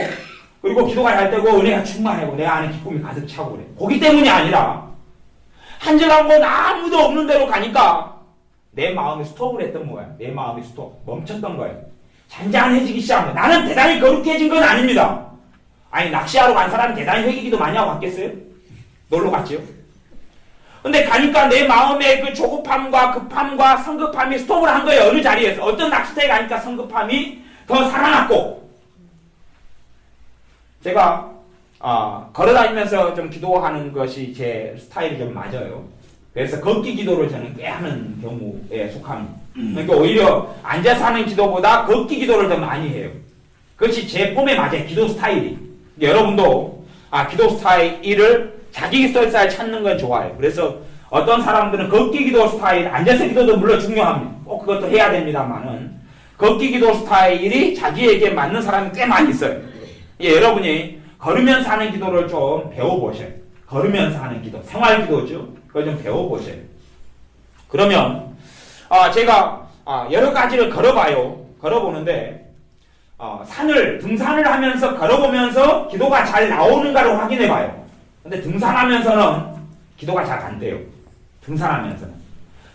그리고 기도가 잘 되고 은혜가 충만하고 내 안에 기쁨이 가득 차고 그래. 고기 때문이 아니라 한적한 곳 아무도 없는 데로 가니까 내 마음이 스톱을 했던 거야. 내 마음이 스톱. 멈췄던 거예요. 잔잔해지기 시작한 거예요. 나는 대단히 거룩해진 건 아닙니다. 아니 낚시하러 간 사람이 대단히 회개기도 많이 하고 갔겠어요? 놀러 갔지요? 근데 가니까 내 마음의 그 조급함과 급함과 성급함이 스톱을 한 거예요. 어느 자리에서. 어떤 낚시터에 가니까 성급함이 더 살아났고 제가 걸어다니면서 좀 기도하는 것이 제 스타일이 좀 맞아요. 그래서 걷기 기도를 저는 꽤 하는 경우에 속합니다. 그러니까 오히려 앉아서 하는 기도보다 걷기 기도를 더 많이 해요. 그것이 제 폼에 맞아요. 기도 스타일이. 여러분도 기도 스타일을 자기 기도 스타일 찾는 건 좋아요. 그래서 어떤 사람들은 걷기 기도 스타일, 앉아서 기도도 물론 중요합니다. 꼭 그것도 해야 됩니다만은 걷기 기도 스타일이 자기에게 맞는 사람이 꽤 많이 있어요. 여러분이 걸으면서 하는 기도를 좀 배워보셔요. 걸으면서 하는 기도, 생활 기도죠. 그걸 좀 배워보세요. 그러면 제가 여러 가지를 걸어보는데 등산을 하면서 걸어보면서 기도가 잘 나오는가를 확인해봐요. 근데 등산하면서는 기도가 잘 안 돼요. 등산하면서는.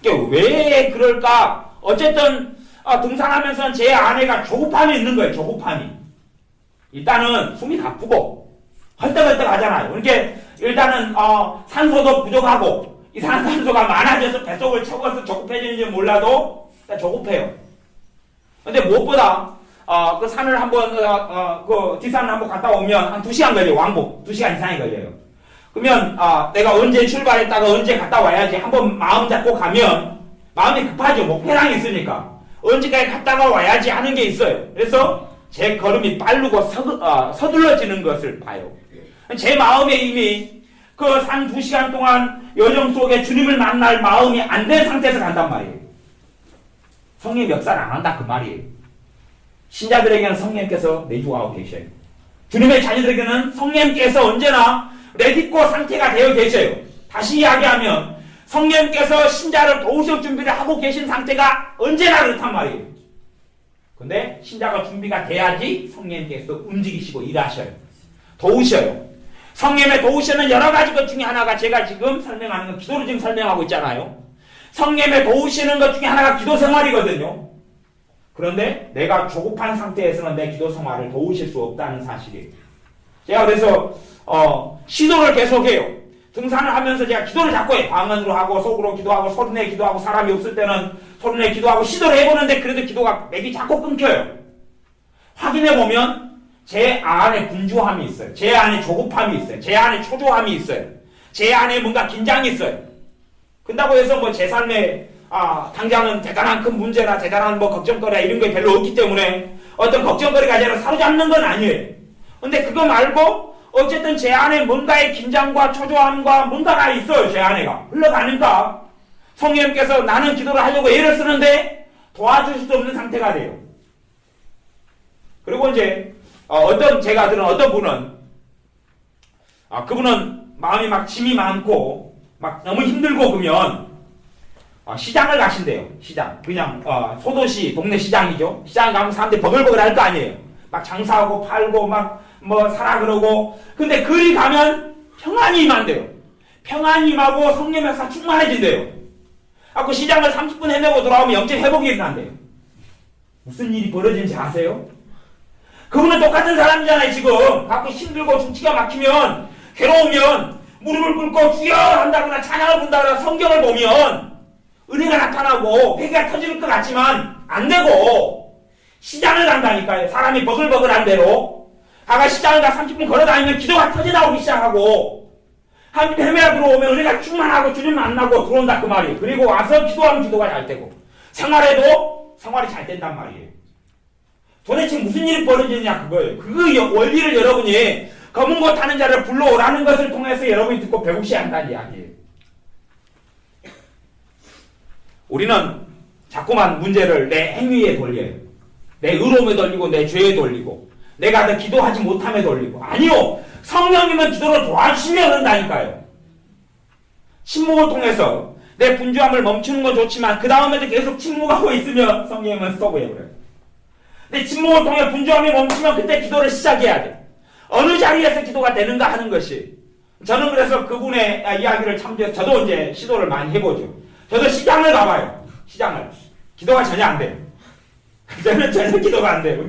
그러니까 왜 그럴까? 어쨌든 등산하면서는 제 안에가 조급함이 있는 거예요. 조급함이. 일단은 숨이 가쁘고 헐떡헐떡 하잖아요. 그러니까 일단은 산소도 부족하고 이산화탄소가 많아져서 뱃속을 채워서 조급해지는지 몰라도 조급해요. 근데 무엇보다 그 산을 한번 그 뒷산을 한번 갔다 오면 한 2시간 걸려요. 왕복 2시간 이상이 걸려요. 그러면 내가 언제 출발했다가 언제 갔다 와야지 한번 마음 잡고 가면 마음이 급하죠. 목표량이 있으니까 언제까지 갔다가 와야지 하는 게 있어요. 그래서 제 걸음이 빠르고 서둘러지는 것을 봐요. 제 마음에 이미 그 산 2시간 동안 여정 속에 주님을 만날 마음이 안 된 상태에서 간단 말이에요. 성령 역사를 안 한다 그 말이에요. 신자들에게는 성령께서 내주하고 계셔요. 주님의 자녀들에게는 성령께서 언제나 레디코 상태가 되어 계셔요. 다시 이야기하면 성령께서 신자를 도우실 준비를 하고 계신 상태가 언제나 그렇단 말이에요. 근데 신자가 준비가 돼야지 성령께서 움직이시고 일하셔요. 도우셔요. 성령의 도우시는 여러 가지 것 중에 하나가 제가 지금 설명하는 거 기도를 지금 설명하고 있잖아요. 성령의 도우시는 것 중에 하나가 기도 생활이거든요. 그런데 내가 조급한 상태에서는 내 기도 생활을 도우실 수 없다는 사실이에요. 제가 그래서 시도를 계속해요. 등산을 하면서 제가 기도를 자꾸 해요. 방언으로 하고 속으로 기도하고 소리내 기도하고 사람이 없을 때는 소리내 기도하고 시도를 해보는데 그래도 기도가 맥이 자꾸 끊겨요. 확인해보면 제 안에 분주함이 있어요. 제 안에 조급함이 있어요. 제 안에 초조함이 있어요. 제 안에 뭔가 긴장이 있어요. 그런다고 해서 뭐 제 삶에 당장은 대단한 큰 문제나 대단한 뭐 걱정거리나 이런 게 별로 없기 때문에 어떤 걱정거리가 저를 사로잡는 건 아니에요. 근데 그거 말고 어쨌든 제 안에 뭔가의 긴장과 초조함과 뭔가가 있어요. 제 안에가 흘러가니까 성령님께서 나는 기도를 하려고 애를 쓰는데 도와줄 수 없는 상태가 돼요. 그리고 이제 제가 들은 어떤 분은 그분은 마음이 막 짐이 많고 막 너무 힘들고 그러면 시장을 가신대요. 시장. 그냥 소도시 동네 시장이죠. 시장 가면 사람들이 버글버글 할 거 아니에요. 막 장사하고 팔고 막 뭐 사라 그러고. 근데 그리 가면 평안이 임한대요. 평안이 임하고 성령 역사 충만해진대요. 그 시장을 30분 헤매고 돌아오면 영적 회복이 일어난대요. 무슨 일이 벌어지는지 아세요? 그분은 똑같은 사람이잖아요. 지금 갖고 힘들고 중치가 막히면 괴로우면 무릎을 꿇고 주여 한다거나 찬양을 본다거나 성경을 보면 은혜가 나타나고 회개가 터질 것 같지만 안 되고 시장을 간다니까요. 사람이 버글버글한 대로 시장을 가 30분 걸어다니면 기도가 터져 나오기 시작하고 한 헤매가 들어오면 은혜가 충만하고 주님 만나고 들어온다 그 말이에요. 그리고 와서 기도하면 기도가 잘 되고 생활해도 생활이 잘 된단 말이에요. 도대체 무슨 일이 벌어지느냐 그거예요. 그 원리를 여러분이 검은 것 타는 자를 불러오라는 것을 통해서 여러분이 듣고 배우셔야 한다는 이야기예요. 우리는 자꾸만 문제를 내 행위에 돌려요. 내 의로움에 돌리고 내 죄에 돌리고 내가 더 기도하지 못함에 돌리고. 아니요. 성령님은 기도를 도와주시면 한다니까요. 침묵을 통해서 내 분주함을 멈추는 건 좋지만 그 다음에도 계속 침묵하고 있으면 성령님은 스톱해버려요. 근데 침묵을 통해 분주함이 멈추면 그때 기도를 시작해야 돼. 어느 자리에서 기도가 되는가 하는 것이. 저는 그래서 그분의 이야기를 저도 이제 시도를 많이 해보죠. 저도 시장을 가봐요. 시장을. 기도가 전혀 안 돼요. 저는 전혀 기도가 안 돼요.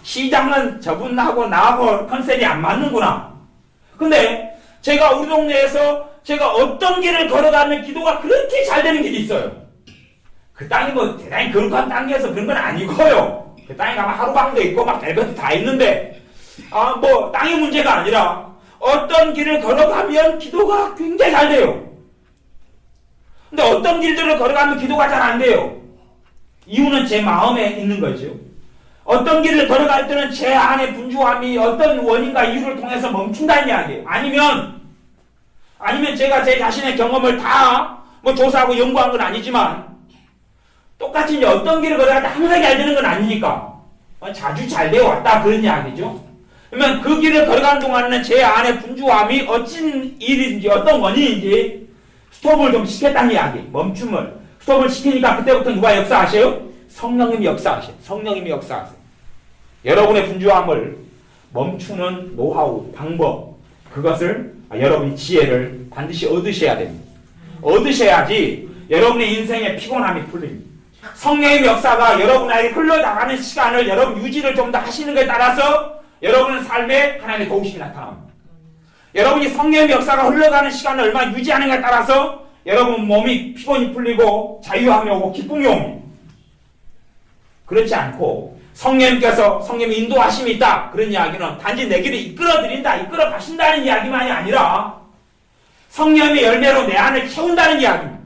시장은 저분하고 나하고 컨셉이 안 맞는구나. 근데 제가 우리 동네에서 제가 어떤 길을 걸어가면 기도가 그렇게 잘 되는 길이 있어요. 그 땅이 뭐 대단히 거룩한 땅이어서 그런 건 아니고요. 그 땅에 가면 하루방도 있고 막 별것도 다 있는데 뭐 땅의 문제가 아니라 어떤 길을 걸어가면 기도가 굉장히 잘 돼요. 근데 어떤 길들을 걸어가면 기도가 잘 안 돼요. 이유는 제 마음에 있는 거죠. 어떤 길을 걸어갈 때는 제 안에 분주함이 어떤 원인과 이유를 통해서 멈춘다는 이야기예요. 아니면 제가 제 자신의 경험을 다 뭐 조사하고 연구한 건 아니지만 똑같이 이제 어떤 길을 걸어갈 때 항상 잘 되는 건 아니니까 자주 잘 되어 왔다 그런 이야기죠. 그러면 그 길을 걸어가는 동안에는 제 안에 분주함이 어떤 일인지 어떤 원인인지 스톱을 좀 시켰다는 이야기. 멈춤을 스톱을 시키니까 그때부터 누가 역사하세요? 성령님이 역사하세요. 성령님이 역사하세요. 여러분의 분주함을 멈추는 노하우, 방법, 그것을 여러분이 지혜를 반드시 얻으셔야 됩니다. 얻으셔야지 여러분의 인생의 피곤함이 풀립니다. 성령의 역사가 여러분에게 흘러나가는 시간을 여러분 유지를 좀 더 하시는 것에 따라서 여러분의 삶에 하나님의 도우심이 나타납니다. 여러분이 성령의 역사가 흘러가는 시간을 얼마나 유지하는가에 따라서 여러분 몸이 피곤이 풀리고 자유함이 오고 기쁨이 옵니다. 그렇지 않고 성령님이 인도하심이 있다. 그런 이야기는 단지 내 길을 이끌어드린다, 이끌어 가신다는 이야기만이 아니라 성령의 열매로 내 안을 채운다는 이야기입니다.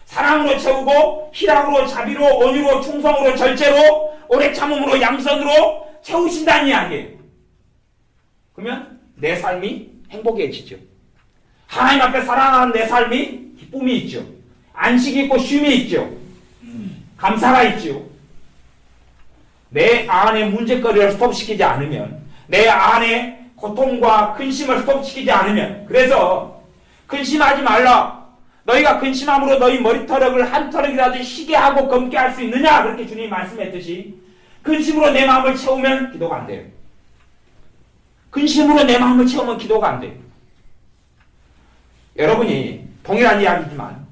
사랑으로 채우고 희락으로 자비로 온유로 충성으로 절제로 오래 참음으로 양선으로 채우신다는 이야기예요. 그러면 내 삶이 행복해지죠. 하나님 앞에 살아가는 내 삶이 기쁨이 있죠. 안식이 있고 쉼이 있죠. 감사가 있지요. 내 안의 문제거리를 스톱시키지 않으면, 내 안의 고통과 근심을 스톱시키지 않으면, 그래서 근심하지 말라. 너희가 근심함으로 너희 머리털을 한 털이라도 쉬게 하고 검게 할 수 있느냐? 그렇게 주님이 말씀했듯이 근심으로 내 마음을 채우면 기도가 안 돼요. 근심으로 내 마음을 채우면 기도가 안 돼요. 여러분이 동일한 이야기지만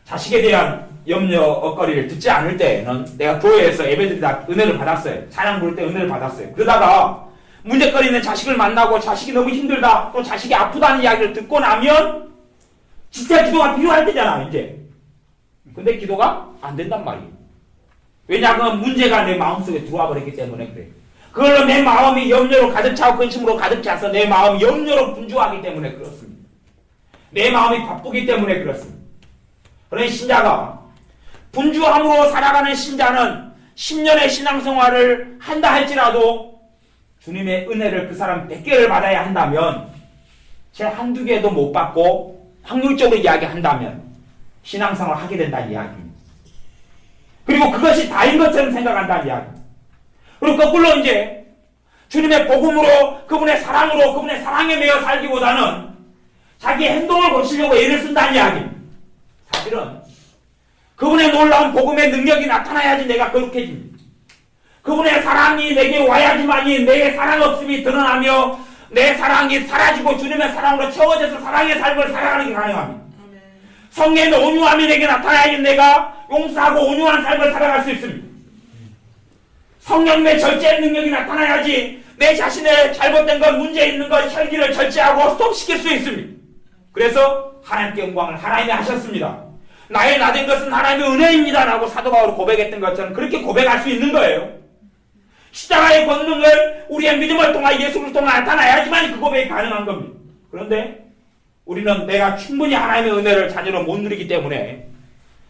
자식에 대한 염려거리를 듣지 않을 때는, 내가 교회에서 예배드리다 은혜를 받았어요. 찬양 부를 때 은혜를 받았어요. 그러다가 문제거리 있는 자식을 만나고 자식이 너무 힘들다, 또 자식이 아프다는 이야기를 듣고 나면 진짜 기도가 필요할 때잖아, 이제. 근데 기도가 안 된단 말이에요. 왜냐하면 문제가 내 마음속에 들어와 버렸기 때문에 그래. 그걸로 내 마음이 염려로 가득 차고 근심으로 가득 차서 내 마음이 염려로 분주하기 때문에 그렇습니다. 내 마음이 바쁘기 때문에 그렇습니다. 그러니 신자가 분주함으로 살아가는 신자는 10년의 신앙생활을 한다 할지라도 주님의 은혜를 그 사람 100개를 받아야 한다면, 채 한두 개도 못 받고 확률적으로 이야기한다면 신앙생활을 하게 된다는 이야기입니다. 그리고 그것이 다인 것처럼 생각한다는 이야기입니다. 그리고 거꾸로 이제 주님의 복음으로, 그분의 사랑으로, 그분의 사랑에 매여 살기보다는 자기 행동을 고치려고 애를 쓴다는 이야기입니다. 사실은 그분의 놀라운 복음의 능력이 나타나야지 내가 거룩해집니다. 그분의 사랑이 내게 와야지만이 내 사랑 없음이 드러나며 내 사랑이 사라지고 주님의 사랑으로 채워져서 사랑의 삶을 살아가는 게 가능합니다. 성령의 온유함이 내게 나타나야지 내가 용서하고 온유한 삶을 살아갈 수 있습니다. 성령의 절제 능력이 나타나야지 내 자신의 잘못된 것, 문제 있는 것, 혈기를 절제하고 스톱시킬 수 있습니다. 그래서 하나님께 영광을 하나님이 하셨습니다. 나의 나된 것은 하나님의 은혜입니다 라고 사도 바울이 고백했던 것처럼 그렇게 고백할 수 있는 거예요. 십자가의 권능을 우리의 믿음을 통하여 예수를 통해 나타나야지만 그 고백이 가능한 겁니다. 그런데 우리는 내가 충분히 하나님의 은혜를 자주로 못 누리기 때문에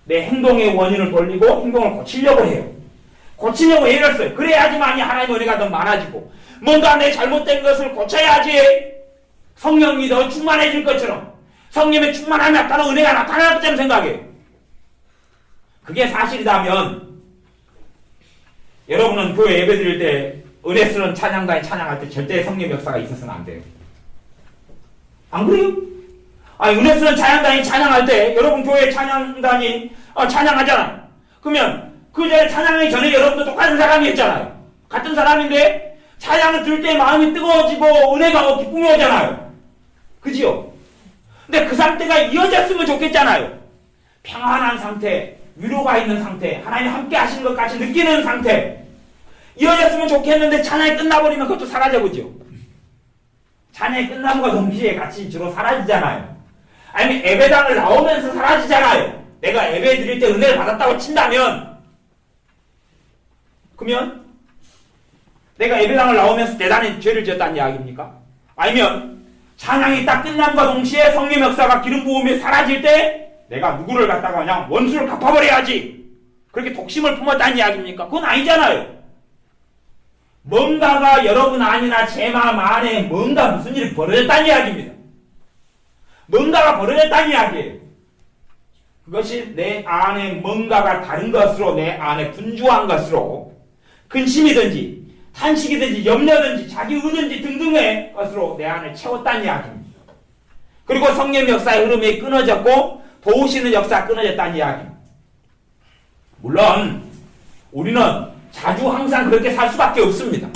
내 행동의 원인을 돌리고 행동을 고치려고 해요. 고치려고 애를 써요. 그래야지만이 하나님의 은혜가 더 많아지고, 뭔가 내 잘못된 것을 고쳐야지 성령이 더 충만해질 것처럼, 성령의 충만함이 나타나는 은혜가 나타날 것처럼 생각해요. 그게 사실이라면 여러분은 교회 예배 드릴 때 은혜 쓰는 찬양단이 찬양할 때 절대 성령 역사가 있어서는 안 돼요. 안 그래요? 아니, 은혜 쓰는 찬양단이 찬양할 때 여러분 교회 찬양단이 찬양하잖아요. 그러면 그 전에 찬양하기 전에 여러분도 똑같은 사람이었잖아요. 같은 사람인데 찬양을 들을 때 마음이 뜨거워지고 은혜가 오고 기쁨이 오잖아요. 그지요? 근데 그 상태가 이어졌으면 좋겠잖아요. 평안한 상태, 위로가 있는 상태, 하나님 함께 하시는 것 같이 느끼는 상태, 이어졌으면 좋겠는데 찬양이 끝나버리면 그것도 사라져버죠. 찬양이 끝남과 동시에 같이 주로 사라지잖아요. 아니면 예배당을 나오면서 사라지잖아요. 내가 예배 드릴 때 은혜를 받았다고 친다면, 그러면 내가 예배당을 나오면서 대단히 죄를 지었다는 이야기입니까? 아니면 찬양이 딱 끝남과 동시에 성령 역사가 기름 부음이 사라질 때 내가 누구를 갖다가 그냥 원수를 갚아버려야지, 그렇게 독심을 품었다는 이야기입니까? 그건 아니잖아요. 뭔가가 여러분 안이나 제 마음 안에 뭔가 무슨 일이 벌어졌다는 이야기입니다. 뭔가가 벌어졌다는 이야기예요. 그것이 내 안에 뭔가가 다른 것으로, 내 안에 분주한 것으로, 근심이든지 탄식이든지 염려든지 자기 의든지 등등의 것으로 내 안을 채웠다는 이야기입니다. 그리고 성령 역사의 흐름이 끊어졌고 도우시는 역사가 끊어졌다는 이야기입니다. 물론 우리는 자주 항상 그렇게 살 수밖에 없습니다.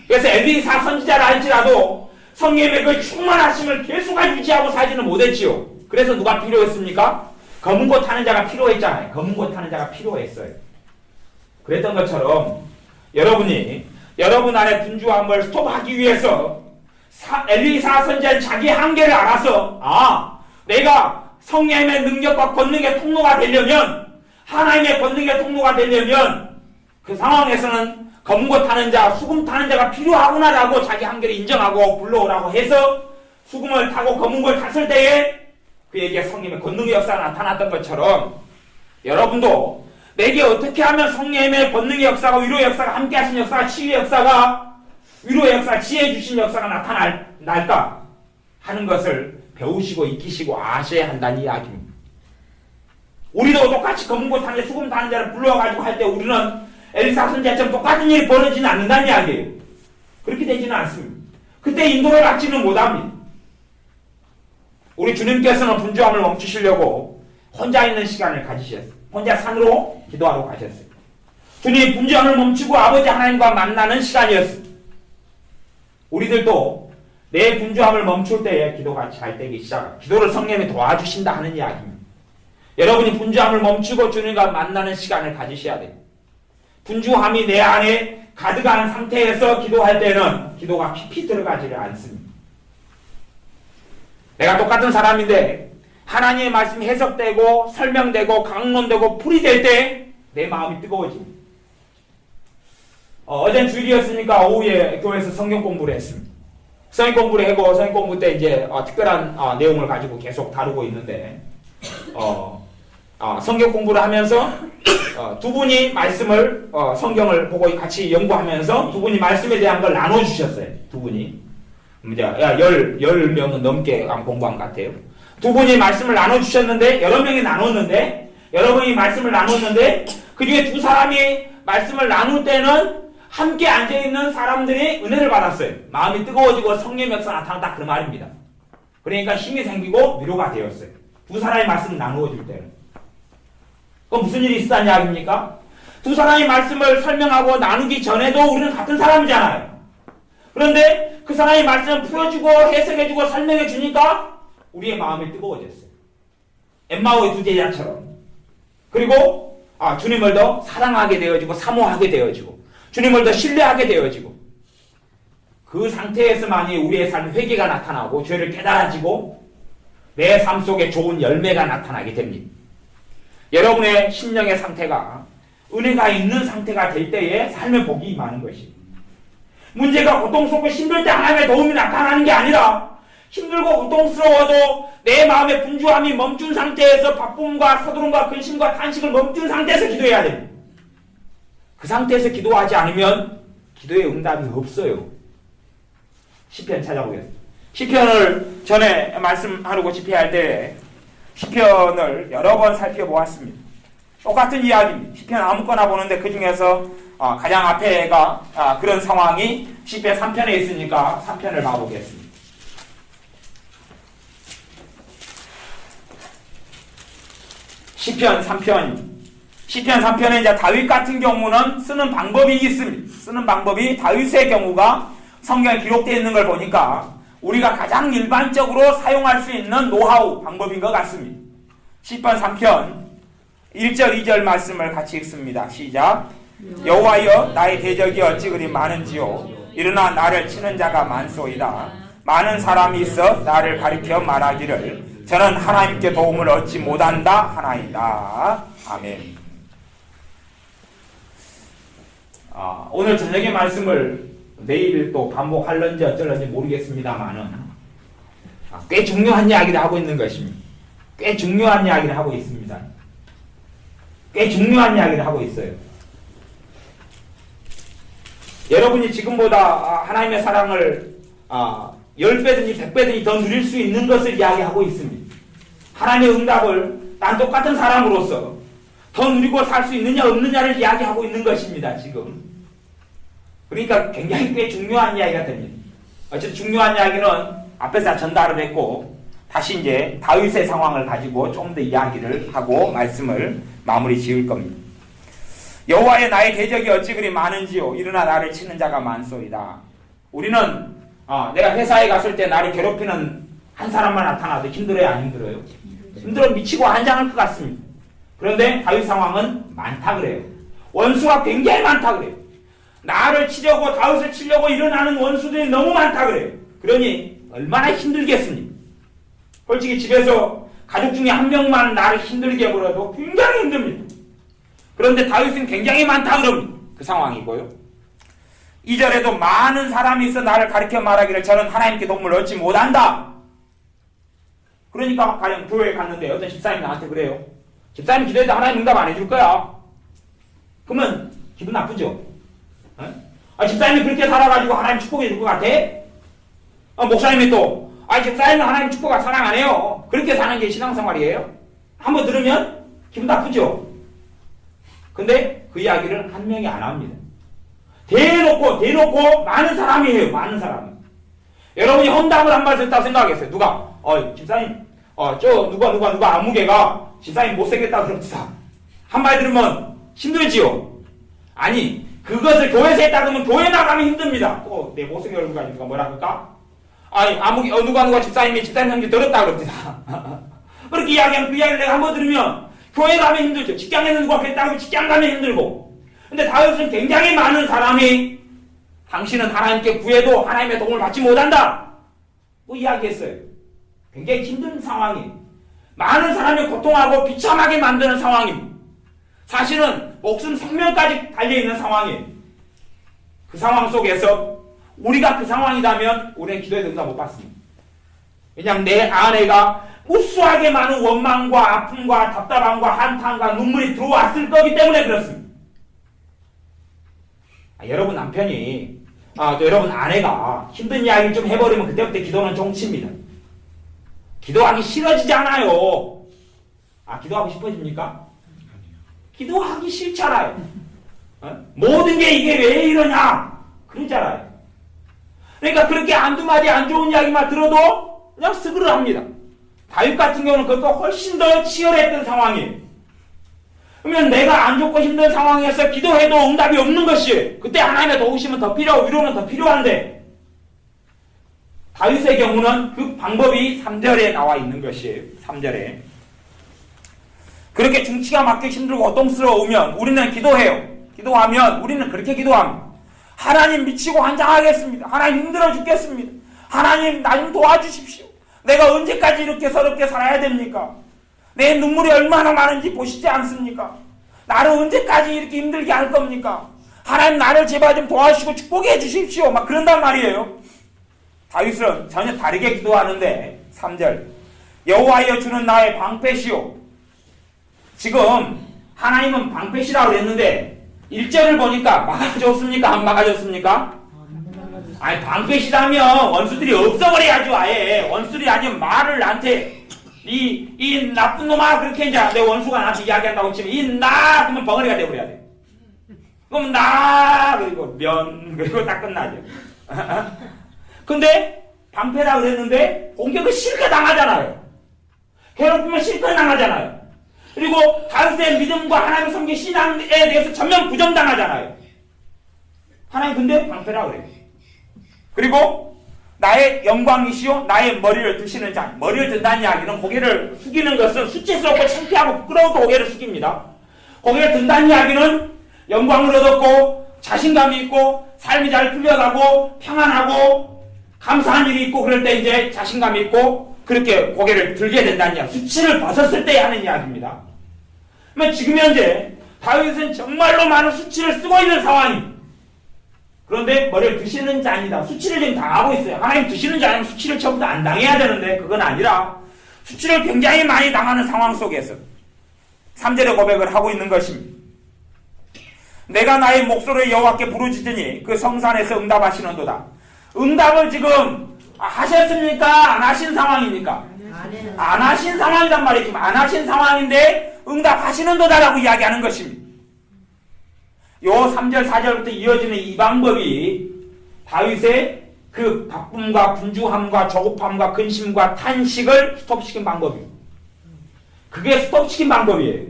그래서 엘리사 선지자라 할지라도 성령의 그 충만하심을 계속 유지하고 살지는 못했지요. 그래서 누가 필요했습니까? 검은 곳 타는 자가 필요했잖아요. 검은 곳 타는 자가 필요했어요. 그랬던 것처럼 여러분이 여러분 안에 분주함을 스톱하기 위해서 엘리사 선지자는 자기 한계를 알아서, 내가 성령의 능력과 권능의 통로가 되려면, 하나님의 권능의 통로가 되려면 그 상황에서는 검은 곳 타는 자, 수금 타는 자가 필요하구나라고 자기 한계를 인정하고 불러오라고 해서 수금을 타고 검은 곳을 탔을 때에 그에게 성령의 권능의 역사가 나타났던 것처럼 여러분도 내게 어떻게 하면 성령의 권능의 역사가, 위로의 역사가, 함께 하신 역사가, 치유의 역사가, 위로의 역사, 지혜 주신 역사가 나타날까 하는 것을 배우시고 익히시고 아셔야 한다는 이야기입니다. 우리도 똑같이 검은 옷 하는 수금 타는 자를 불러가지고 할 때 우리는 엘리사 선지자처럼 똑같은 일이 벌어지는 않는다는 이야기예요. 그렇게 되지는 않습니다. 그때 인도를 받지는 못합니다. 우리 주님께서는 분주함을 멈추시려고 혼자 있는 시간을 가지셨어요. 혼자 산으로 기도하러 가셨어요. 주님이 분주함을 멈추고 아버지 하나님과 만나는 시간이었어요. 우리들도 내 분주함을 멈출 때에 기도가 잘 되기 시작합니다. 기도를 성령이 도와주신다 하는 이야기입니다. 여러분이 분주함을 멈추고 주님과 만나는 시간을 가지셔야 돼요. 분주함이 내 안에 가득한 상태에서 기도할 때는 기도가 깊이 들어가지를 않습니다. 내가 똑같은 사람인데 하나님의 말씀이 해석되고 설명되고 강론되고 풀이될 때 내 마음이 뜨거워집니다. 어젠 주일이었으니까 오후에 교회에서 성경 공부를 했습니다. 성경 공부를 하고 성경 공부 때 이제 특별한 내용을 가지고 계속 다루고 있는데 성경 공부를 하면서 두 분이 말씀을 성경을 보고 같이 연구하면서 두 분이 말씀에 대한 걸 나눠주셨어요. 두 분이 이제 10명은 넘게 공부한 것 같아요. 두 분이 말씀을 나눠주셨는데 여러 명이 나눴는데 여러분이 말씀을 나눴는데 그 중에 두 사람이 말씀을 나눌 때는 함께 앉아있는 사람들이 은혜를 받았어요. 마음이 뜨거워지고 성령의 역사 나타났다 그 말입니다. 그러니까 힘이 생기고 위로가 되었어요. 두 사람이 말씀을 나누어줄 때는. 그럼 무슨 일이 있었다는 이야기입니까? 두 사람이 말씀을 설명하고 나누기 전에도 우리는 같은 사람이잖아요. 그런데 그 사람이 말씀을 풀어주고 해석해주고 설명해주니까 우리의 마음이 뜨거워졌어요. 엠마오의 두 제자처럼. 그리고 주님을 더 사랑하게 되어지고 사모하게 되어지고 주님을 더 신뢰하게 되어지고 그 상태에서만이 우리의 삶 회개가 나타나고 죄를 깨달아지고 내 삶 속에 좋은 열매가 나타나게 됩니다. 여러분의 심령의 상태가 은혜가 있는 상태가 될 때에 삶의 복이 많은 것입니다. 문제가 고통스럽고 힘들 때 하나님의 도움이 나타나는 게 아니라 힘들고 고통스러워도 내 마음의 분주함이 멈춘 상태에서 바쁨과 서두름과 근심과 탄식을 멈춘 상태에서 기도해야 됩니다. 그 상태에서 기도하지 않으면 기도의 응답이 없어요. 시편 찾아보겠습니다. 시편을 전에 말씀하려고 집회할 때 시편을 여러 번 살펴보았습니다. 똑같은 이야기입니다. 시편 아무거나 보는데 그 중에서 가장 앞에가 그런 상황이 시편 3편에 있으니까 3편을 봐보겠습니다. 시편 3편에 이제 다윗 같은 경우는 쓰는 방법이 있습니다. 쓰는 방법이 다윗의 경우가 성경에 기록되어 있는 걸 보니까 우리가 가장 일반적으로 사용할 수 있는 노하우 방법인 것 같습니다. 시편 3편 1절 2절 말씀을 같이 읽습니다. 시작. 여호와여 나의 대적이 어찌 그리 많은지요. 일어나 나를 치는 자가 많소이다. 많은 사람이 있어 나를 가리켜 말하기를 저는 하나님께 도움을 얻지 못한다 하나이다. 아멘. 오늘 저녁의 말씀을 내일 또 반복할런지 어쩔런지 모르겠습니다만은 꽤 중요한 이야기를 하고 있는 것입니다. 꽤 중요한 이야기를 하고 있습니다. 꽤 중요한 이야기를 하고 있어요. 여러분이 지금보다 하나님의 사랑을 10배든지 100배든지 더 누릴 수 있는 것을 이야기하고 있습니다. 하나님의 응답을 난 똑같은 사람으로서 더 누리고 살 수 있느냐 없느냐를 이야기하고 있는 것입니다. 지금. 그러니까 굉장히 꽤 중요한 이야기가 됩니다. 어쨌든 중요한 이야기는 앞에서 다 전달을 했고 다시 이제 다윗의 상황을 가지고 좀 더 이야기를 하고 말씀을 마무리 지을 겁니다. 여호와의 나의 대적이 어찌 그리 많은지요. 일어나 나를 치는 자가 많소이다. 우리는 내가 회사에 갔을 때 나를 괴롭히는 한 사람만 나타나도 힘들어요? 안 힘들어요? 힘들어 미치고 한장할 것 같습니다. 그런데 다윗 상황은 많다 그래요. 원수가 굉장히 많다 그래요. 나를 치려고 다윗을 치려고 일어나는 원수들이 너무 많다 그래요. 그러니 얼마나 힘들겠습니까? 솔직히 집에서 가족 중에 한 명만 나를 힘들게 해버려도 굉장히 힘듭니다. 그런데 다윗은 굉장히 많다 그럽니다. 그 상황이고요. 2절에도 많은 사람이 있어 나를 가리켜 말하기를 저는 하나님께 도움을 얻지 못한다. 그러니까 가령 교회에 갔는데 어떤 집사님이 나한테 그래요. 집사님 기도해도 하나님 응답 안 해줄 거야. 그러면 기분 나쁘죠? 집사님이 그렇게 살아가지고 하나님 축복해 줄 것 같아? 목사님이 또 집사님은 하나님 축복을 사랑 안 해요. 그렇게 사는 게 신앙생활이에요? 한번 들으면 기분 나쁘죠? 근데 그 이야기를 한 명이 안 합니다. 대놓고 많은 사람이 해요. 많은 사람이. 여러분이 험담을 한 말 듣다 생각하겠어요. 누가? 집사님, 누가 아무개가 집사님 못생겼다 그럽시다. 한 말 들으면 힘들지요? 아니, 그것을 교회에서 했다 그러면 교회 나가면 힘듭니다. 내 못생긴 얼굴 가지고 뭐라 그럴까? 아니, 아무개, 누가 집사님 형제 들었다 그럽시다. 그렇게 이야기하면 그 이야기를 내가 한번 들으면 교회 가면 힘들죠. 직장에서 누가 그랬다 그러면 직장 가면 힘들고. 근데 다윗은 굉장히 많은 사람이 당신은 하나님께 구해도 하나님의 도움을 받지 못한다. 이야기했어요. 굉장히 힘든 상황이. 많은 사람이 고통하고 비참하게 만드는 상황입니다. 사실은 목숨 생명까지 달려있는 상황이에요. 그 상황 속에서 우리가 그 상황이라면 우리는 기도에도 응답 못 받습니다. 왜냐하면 내 안에가 무수하게 많은 원망과 아픔과 답답함과 한탄과 눈물이 들어왔을 거기 때문에 그렇습니다. 여러분 남편이 또 여러분 아내가 힘든 이야기를 좀 해버리면 그때부터 기도는 종칩니다. 기도하기 싫어지지 않아요. 기도하고 싶어집니까? 기도하기 싫잖아요. 모든 게 이게 왜 이러냐? 그러잖아요. 그러니까 그렇게 한두 마디 안 좋은 이야기만 들어도 그냥 스그러합니다. 다윗 같은 경우는 그것도 훨씬 더 치열했던 상황이에요. 그러면 내가 안 좋고 힘든 상황에서 기도해도 응답이 없는 것이 그때 하나님의 도우심은 더 필요하고 위로는 더 필요한데 다윗의 경우는 그 방법이 3절에 나와 있는 것이에요. 3절에 그렇게 중치가 맞기 힘들고 고통스러우면 우리는 기도해요. 기도하면 우리는 그렇게 기도합니다. 하나님 미치고 환장하겠습니다. 하나님 힘들어 죽겠습니다. 하나님 나 좀 도와주십시오. 내가 언제까지 이렇게 서럽게 살아야 됩니까? 내 눈물이 얼마나 많은지 보시지 않습니까? 나를 언제까지 이렇게 힘들게 할 겁니까? 하나님 나를 제발 좀 도와주시고 축복해 주십시오. 막 그런단 말이에요. 다윗은 전혀 다르게 기도하는데 3절 여호와여 주는 나의 방패시오. 지금 하나님은 방패시라고 그랬는데 1절을 보니까 막아줬습니까? 안 막아줬습니까? 아니 방패시라면 원수들이 없어버려야죠. 아예 원수들이 아니면 말을 나한테 이 나쁜 놈아 그렇게 이제 내 원수가 나한테 이야기한다고 치면 이 나 그러면 벙어리가 돼버려야 돼. 그럼 나 그리고 그리고 딱 끝나죠. 근데 방패라 그랬는데 공격을 실컷 당하잖아요. 괴롭히면 실컷 당하잖아요. 그리고 다윗의 믿음과 하나님의 섬긴 신앙에 대해서 전면 부정당하잖아요. 하나님 근데 방패라 그래요. 그리고 나의 영광이시오 나의 머리를 드시는 자. 머리를 든다는 이야기는 고개를 숙이는 것은 수치스럽고 창피하고 부끄러워도 고개를 숙입니다. 고개를 든다는 이야기는 영광을 얻었고 자신감이 있고 삶이 잘 풀려가고 평안하고 감사한 일이 있고 그럴 때 이제 자신감이 있고 그렇게 고개를 들게 된다는 이야기. 수치를 벗었을 때 하는 이야기입니다. 그러면 지금 현재 다윗은 정말로 많은 수치를 쓰고 있는 상황입니다. 그런데 머리를 드시는 자입니다. 수치를 지금 당하고 있어요. 하나님 드시는 자는 수치를 처음부터 안 당해야 되는데 그건 아니라 수치를 굉장히 많이 당하는 상황 속에서 3절의 고백을 하고 있는 것입니다. 내가 나의 목소리를 여호와께 부르짖으니 그 성산에서 응답하시는도다. 응답을 지금 하셨습니까? 안 하신 상황입니까? 안 하신 상황이란 말이에요. 지금 안 하신 상황인데 응답하시는도다라고 이야기하는 것입니다. 요 3절 4절부터 이어지는 이 방법이 다윗의 그 바쁨과 분주함과 조급함과 근심과 탄식을 스톱시킨 방법이에요. 그게 스톱시킨 방법이에요.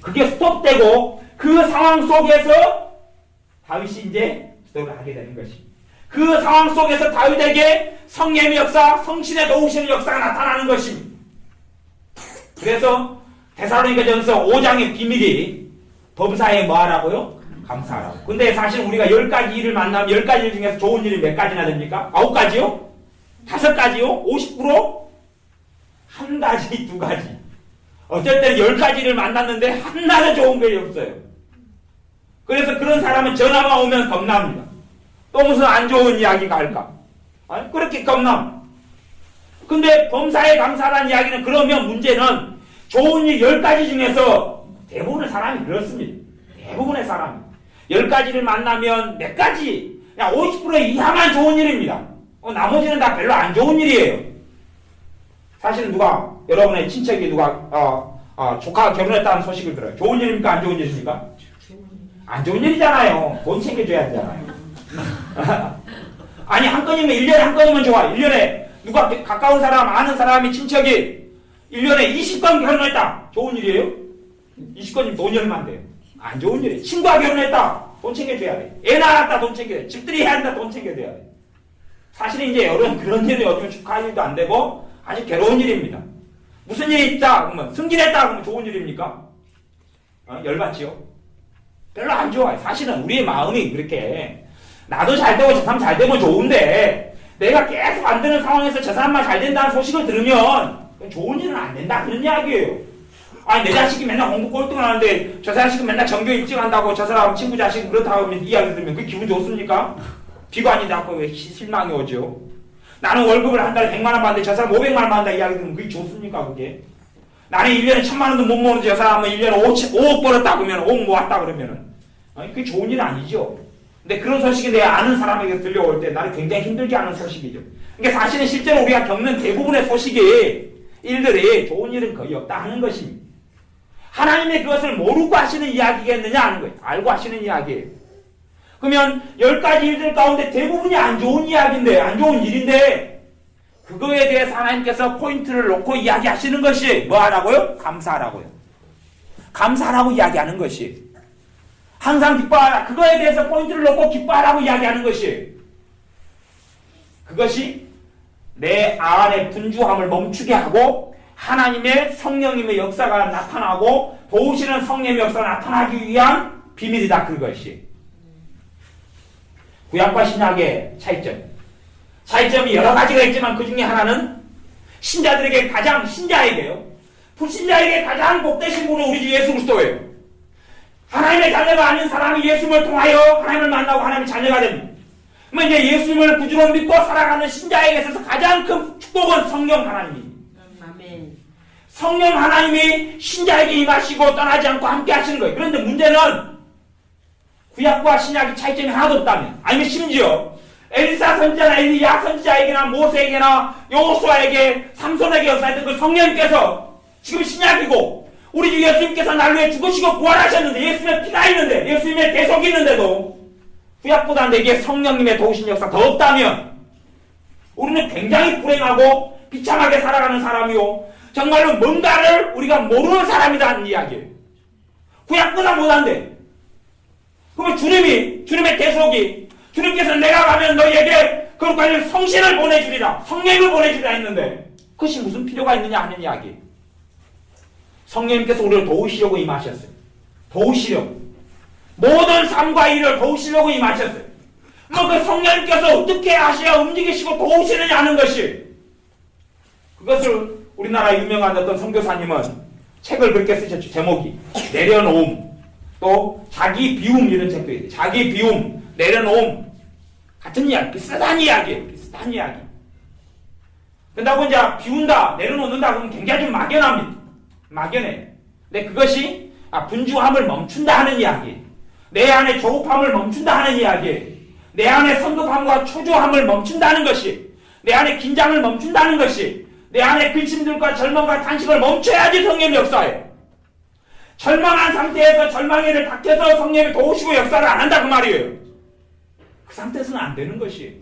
그게 스톱되고 그 상황 속에서 다윗이 이제 기도를 하게 되는 것입니다. 그 상황 속에서 다윗에게 성령의 역사, 성신의 도우시는 역사가 나타나는 것입니다. 그래서 데살로니가전서 5장의 비밀이 범사에 뭐 하라고요? 감사하라고. 근데 사실 우리가 10가지 일을 만나면 10가지 일 중에서 좋은 일이 몇 가지나 됩니까? 9가지요? 5가지요? 50%? 한 가지, 2가지. 어쩔 때는 10가지를 만났는데 하나도 좋은 게 없어요. 그래서 그런 사람은 전화가 오면 겁납니다. 또 무슨 안 좋은 이야기가 할까? 그렇게 겁남. 근데 범사에 감사하라는 이야기는 그러면 문제는 좋은 일 10가지 중에서 대부분의 사람이 그렇습니다. 대부분의 사람 10가지를 만나면 몇 가지 그냥 50% 이하만 좋은 일입니다. 나머지는 다 별로 안 좋은 일이에요. 사실은 누가 여러분의 친척이 누가 조카가 결혼했다는 소식을 들어요. 좋은 일입니까? 안 좋은 일입니까? 안 좋은 일이잖아요. 돈 챙겨줘야 되잖아요. 아니, 한 건이면 1년에 한 건이면 좋아. 1년에 누가 가까운 사람, 아는 사람이 친척이 1년에 20건 결혼했다. 좋은 일이에요? 20건이면 돈이 얼마 안 돼요. 안 좋은 일이에요. 친구가 결혼했다. 돈 챙겨줘야 돼. 애 낳았다. 돈 챙겨야 돼. 집들이 해야 한다. 돈 챙겨줘야 돼. 사실은 이제 여러분 그런 일은 요즘 축하할 일도 안 되고 아주 괴로운 일입니다. 무슨 일이 있다 그러면 승진했다 그러면 좋은 일입니까? 열받지요? 별로 안 좋아요. 사실은 우리의 마음이 그렇게 나도 잘 되고 저 사람 잘 되면 좋은데 내가 계속 안 되는 상황에서 저 사람만 잘 된다는 소식을 들으면 좋은 일은 안 된다 그런 이야기예요. 아니 내 자식이 맨날 공부 꼴등을 하는데 저 자식은 맨날 전교 일찍 한다고 저 사람 친구 자식은 그렇다고 하면 이야기 들으면 그게 기분 좋습니까? 비관이 자꾸 왜 실망이 오죠? 나는 월급을 한 달에 100만 원 받는데 저 사람 500만 원 받는다 이야기 들으면 그게 좋습니까 그게? 나는 1년에 1000만 원도 못 모으는데 저 사람은 1년에 5억 벌었다 그러면 5억 모았다 그러면은 그게 좋은 일은 아니죠. 근데 그런 소식이 내 아는 사람에게 들려올 때 나는 굉장히 힘들게 하는 소식이죠. 그러니까 사실은 실제로 우리가 겪는 대부분의 소식이 일들이 좋은 일은 거의 없다 하는 것입니다. 하나님이 그것을 모르고 하시는 이야기겠느냐 하는 거예요. 알고 하시는 이야기예요. 그러면 10가지 일들 가운데 대부분이 안 좋은 이야기인데, 안 좋은 일인데, 그거에 대해서 하나님께서 포인트를 놓고 이야기하시는 것이 뭐 하라고요? 감사하라고요. 감사하라고 이야기하는 것이. 항상 기뻐하라. 그거에 대해서 포인트를 놓고 기뻐하라고 이야기하는 것이. 그것이 내 안의 분주함을 멈추게 하고 하나님의 성령님의 역사가 나타나고 도우시는 성령의 역사가 나타나기 위한 비밀이다. 그것이. 구약과 신약의 차이점이 여러 가지가 있지만 그 중에 하나는 신자들에게 가장 신자에게요. 불신자에게 가장 복되신 분은 우리 주 예수 그리스도예요. 하나님의 자녀가 아닌 사람이 예수님을 통하여 하나님을 만나고 하나님의 자녀가 됩니다. 그러면 이제 예수님을 구주로 믿고 살아가는 신자에게 있어서 가장 큰 축복은 성령 하나님입니다. 아멘. 성령 하나님이 신자에게 임하시고 떠나지 않고 함께 하시는 거예요. 그런데 문제는 구약과 신약의 차이점이 하나도 없다면, 아니면 심지어 엘리사 선지자나 엘리야 선지자에게나 모세에게나 여호수아에게 삼손에게 역사했던 그 성령님께서 지금 신약이고 우리 주 예수님께서 날 위해 죽으시고 부활하셨는데 예수님의 피가 있는데 예수님의 대속이 있는데도 구약보다 내게 성령님의 도우신 역사 더 없다면 우리는 굉장히 불행하고 비참하게 살아가는 사람이요 정말로 뭔가를 우리가 모르는 사람이라는 이야기예요. 구약보다 못한데 그러면 주님의 대속이 주님께서 내가 가면 너희에게 거룩한 성신을 보내주리라 성령을 보내주리라 했는데 그것이 무슨 필요가 있느냐 하는 이야기. 성령님께서 우리를 도우시려고 임하셨어요. 도우시려고 모든 삶과 일을 도우시려고 임하셨어요. 그 성령님께서 어떻게 하셔야 움직이시고 도우시느냐 하는 것이 그것을 우리나라 유명한 어떤 선교사님은 책을 그렇게 쓰셨죠. 제목이 내려놓음 또 자기 비움 이런 책도 있어요. 자기 비움, 내려놓음 같은 이야기, 비슷한 이야기예요. 비슷한 이야기. 그런다고 이제 비운다, 내려놓는다 그러면 굉장히 좀 막연합니다. 막연해. 근데 그것이 분주함을 멈춘다 하는 이야기. 내 안에 조급함을 멈춘다 하는 이야기. 내 안에 성급함과 초조함을 멈춘다는 것이. 내 안에 긴장을 멈춘다는 것이. 내 안에 근심들과 절망과 탄식을 멈춰야지 성령의 역사예요. 절망한 상태에서 절망에를 닥쳐서 성령이 도우시고 역사를 안 한다 그 말이에요. 그 상태에서는 안 되는 것이.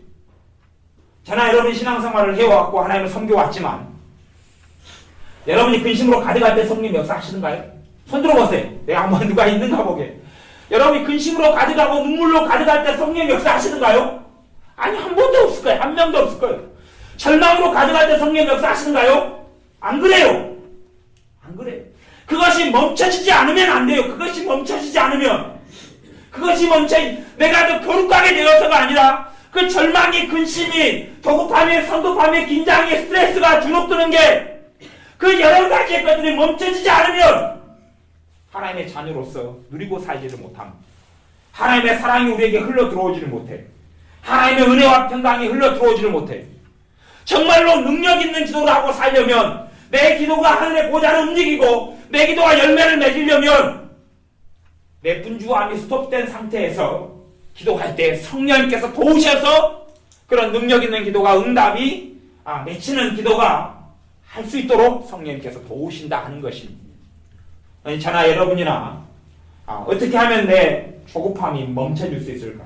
저나 여러분이 신앙생활을 해왔고 하나님을 섬겨왔지만 여러분이 근심으로 가득할 때 성령이 역사하시는가요? 손 들어보세요. 내가 한번 누가 있는가 보게. 여러분이 근심으로 가득하고 눈물로 가득할 때 성령이 역사하시는가요? 아니 한 번도 없을 거예요. 한 명도 없을 거예요. 절망으로 가득할 때 성령이 역사하시는가요? 안 그래요. 안 그래요. 그것이 멈춰지지 않으면 안 돼요. 그것이 멈춰지지 않으면 내가 더 거룩하게 되어서가 아니라 그 절망이 근심이 조급함이 성급함이 긴장이 스트레스가 주눅드는 게 그 여러 가지의 것들이 멈춰지지 않으면 하나님의 자녀로서 누리고 살지를 못합니다. 하나님의 사랑이 우리에게 흘러 들어오지를 못해. 하나님의 은혜와 평강이 흘러 들어오지를 못해. 정말로 능력 있는 기도를 하고 살려면 내 기도가 하늘의 보좌를 움직이고 내 기도가 열매를 맺으려면 내 분주함이 스톱된 상태에서 기도할 때 성령님께서 도우셔서 그런 능력 있는 기도가 응답이 맺히는 기도가 할 수 있도록 성령님께서 도우신다 하는 것입니다. 저나 여러분이나 어떻게 하면 내 조급함이 멈춰줄 수 있을까?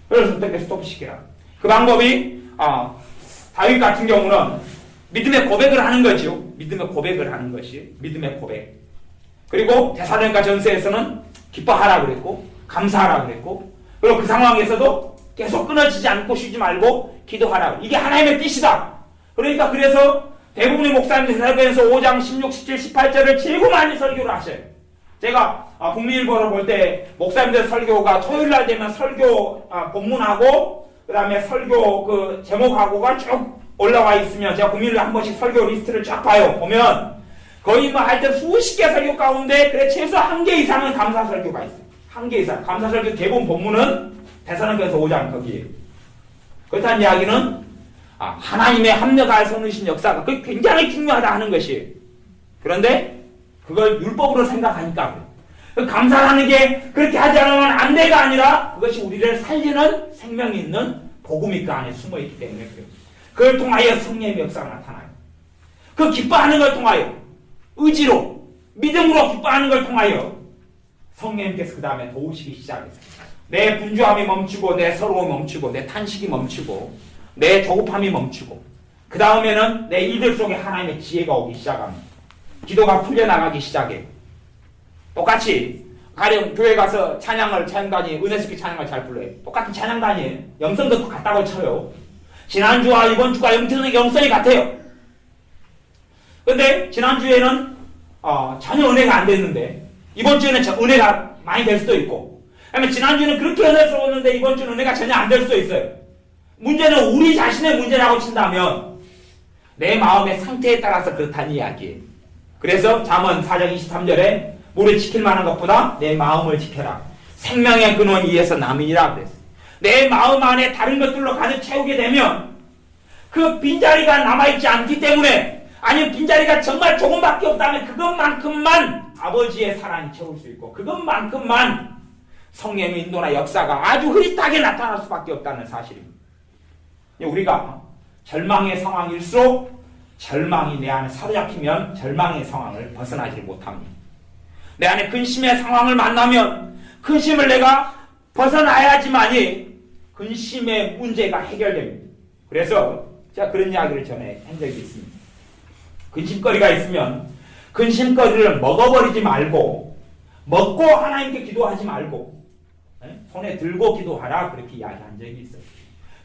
그래서 어떻게 스톱시키라. 그 방법이 다윗 같은 경우는 믿음의 고백을 하는 거죠. 믿음의 고백을 하는 것이 믿음의 고백. 그리고 데살로니가 전서에서는 기뻐하라 그랬고 감사하라 그랬고 그리고 그 상황에서도 계속 끊어지지 않고 쉬지 말고 기도하라. 이게 하나님의 뜻이다. 그러니까 그래서 대부분의 목사님들 설교에서 5장 16, 17, 18절을 제일 많이 설교를 하셔요. 제가 국민일보를 볼 때 목사님들 설교가 토요일날 되면 설교 본문하고 그 다음에 설교 그 제목하고가 쭉 올라와 있으면 제가 국민일보 한 번씩 설교 리스트를 쫙 봐요. 보면 거의 뭐 하여튼 수십 개 설교 가운데 그래 최소 한 개 이상은 감사 설교가 있어요. 한 개 이상. 감사 설교 대부분 본문은 데살로니가서 5장 거기에요. 그렇다는 이야기는 하나님의 합력할 선으신 역사가 그게 굉장히 중요하다 하는 것이에요. 그런데 그걸 율법으로 생각하니까 그래요. 감사하는 게 그렇게 하지 않으면 안 돼가 아니라 그것이 우리를 살리는 생명이 있는 복음이 그 안에 숨어있기 때문에 그래요. 그걸 통하여 성령의 역사가 나타나요. 그 기뻐하는 걸 통하여 의지로 믿음으로 기뻐하는 걸 통하여 성령님께서 그 다음에 도우시기 시작했어요. 내 분주함이 멈추고 내 서러움이 멈추고 내 탄식이 멈추고 내 조급함이 멈추고 그 다음에는 내 일들 속에 하나님의 지혜가 오기 시작합니다. 기도가 풀려나가기 시작해. 똑같이 가령 교회 가서 찬양단이 은혜스키 찬양을 잘 불러요. 똑같은 찬양단이에요. 영성도 똑같다고 쳐요. 지난주와 이번주가 영성이 같아요. 근데 지난주에는 전혀 은혜가 안 됐는데 이번주에는 은혜가 많이 될 수도 있고 그다음에 지난주는 그렇게 은혜스러웠는데 이번주는 은혜가 전혀 안 될 수도 있어요. 문제는 우리 자신의 문제라고 친다면 내 마음의 상태에 따라서 그렇다는 이야기예요. 그래서 잠언 4장 23절에 물을 지킬 만한 것보다 내 마음을 지켜라. 생명의 근원 위에서 남이니라 그랬어요. 내 마음 안에 다른 것들로 가득 채우게 되면 그 빈자리가 남아있지 않기 때문에 아니면 빈자리가 정말 조금밖에 없다면 그것만큼만 아버지의 사랑이 채울 수 있고 그것만큼만 성령의 인도나 역사가 아주 흐릿하게 나타날 수밖에 없다는 사실입니다. 우리가 절망의 상황일수록 절망이 내 안에 사로잡히면 절망의 상황을 벗어나지 못합니다. 내 안에 근심의 상황을 만나면 근심을 내가 벗어나야지만이 근심의 문제가 해결됩니다. 그래서 제가 그런 이야기를 전에 한 적이 있습니다. 근심거리가 있으면 근심거리를 먹어버리지 말고 먹고 하나님께 기도하지 말고 손에 들고 기도하라 그렇게 이야기한 적이 있어요.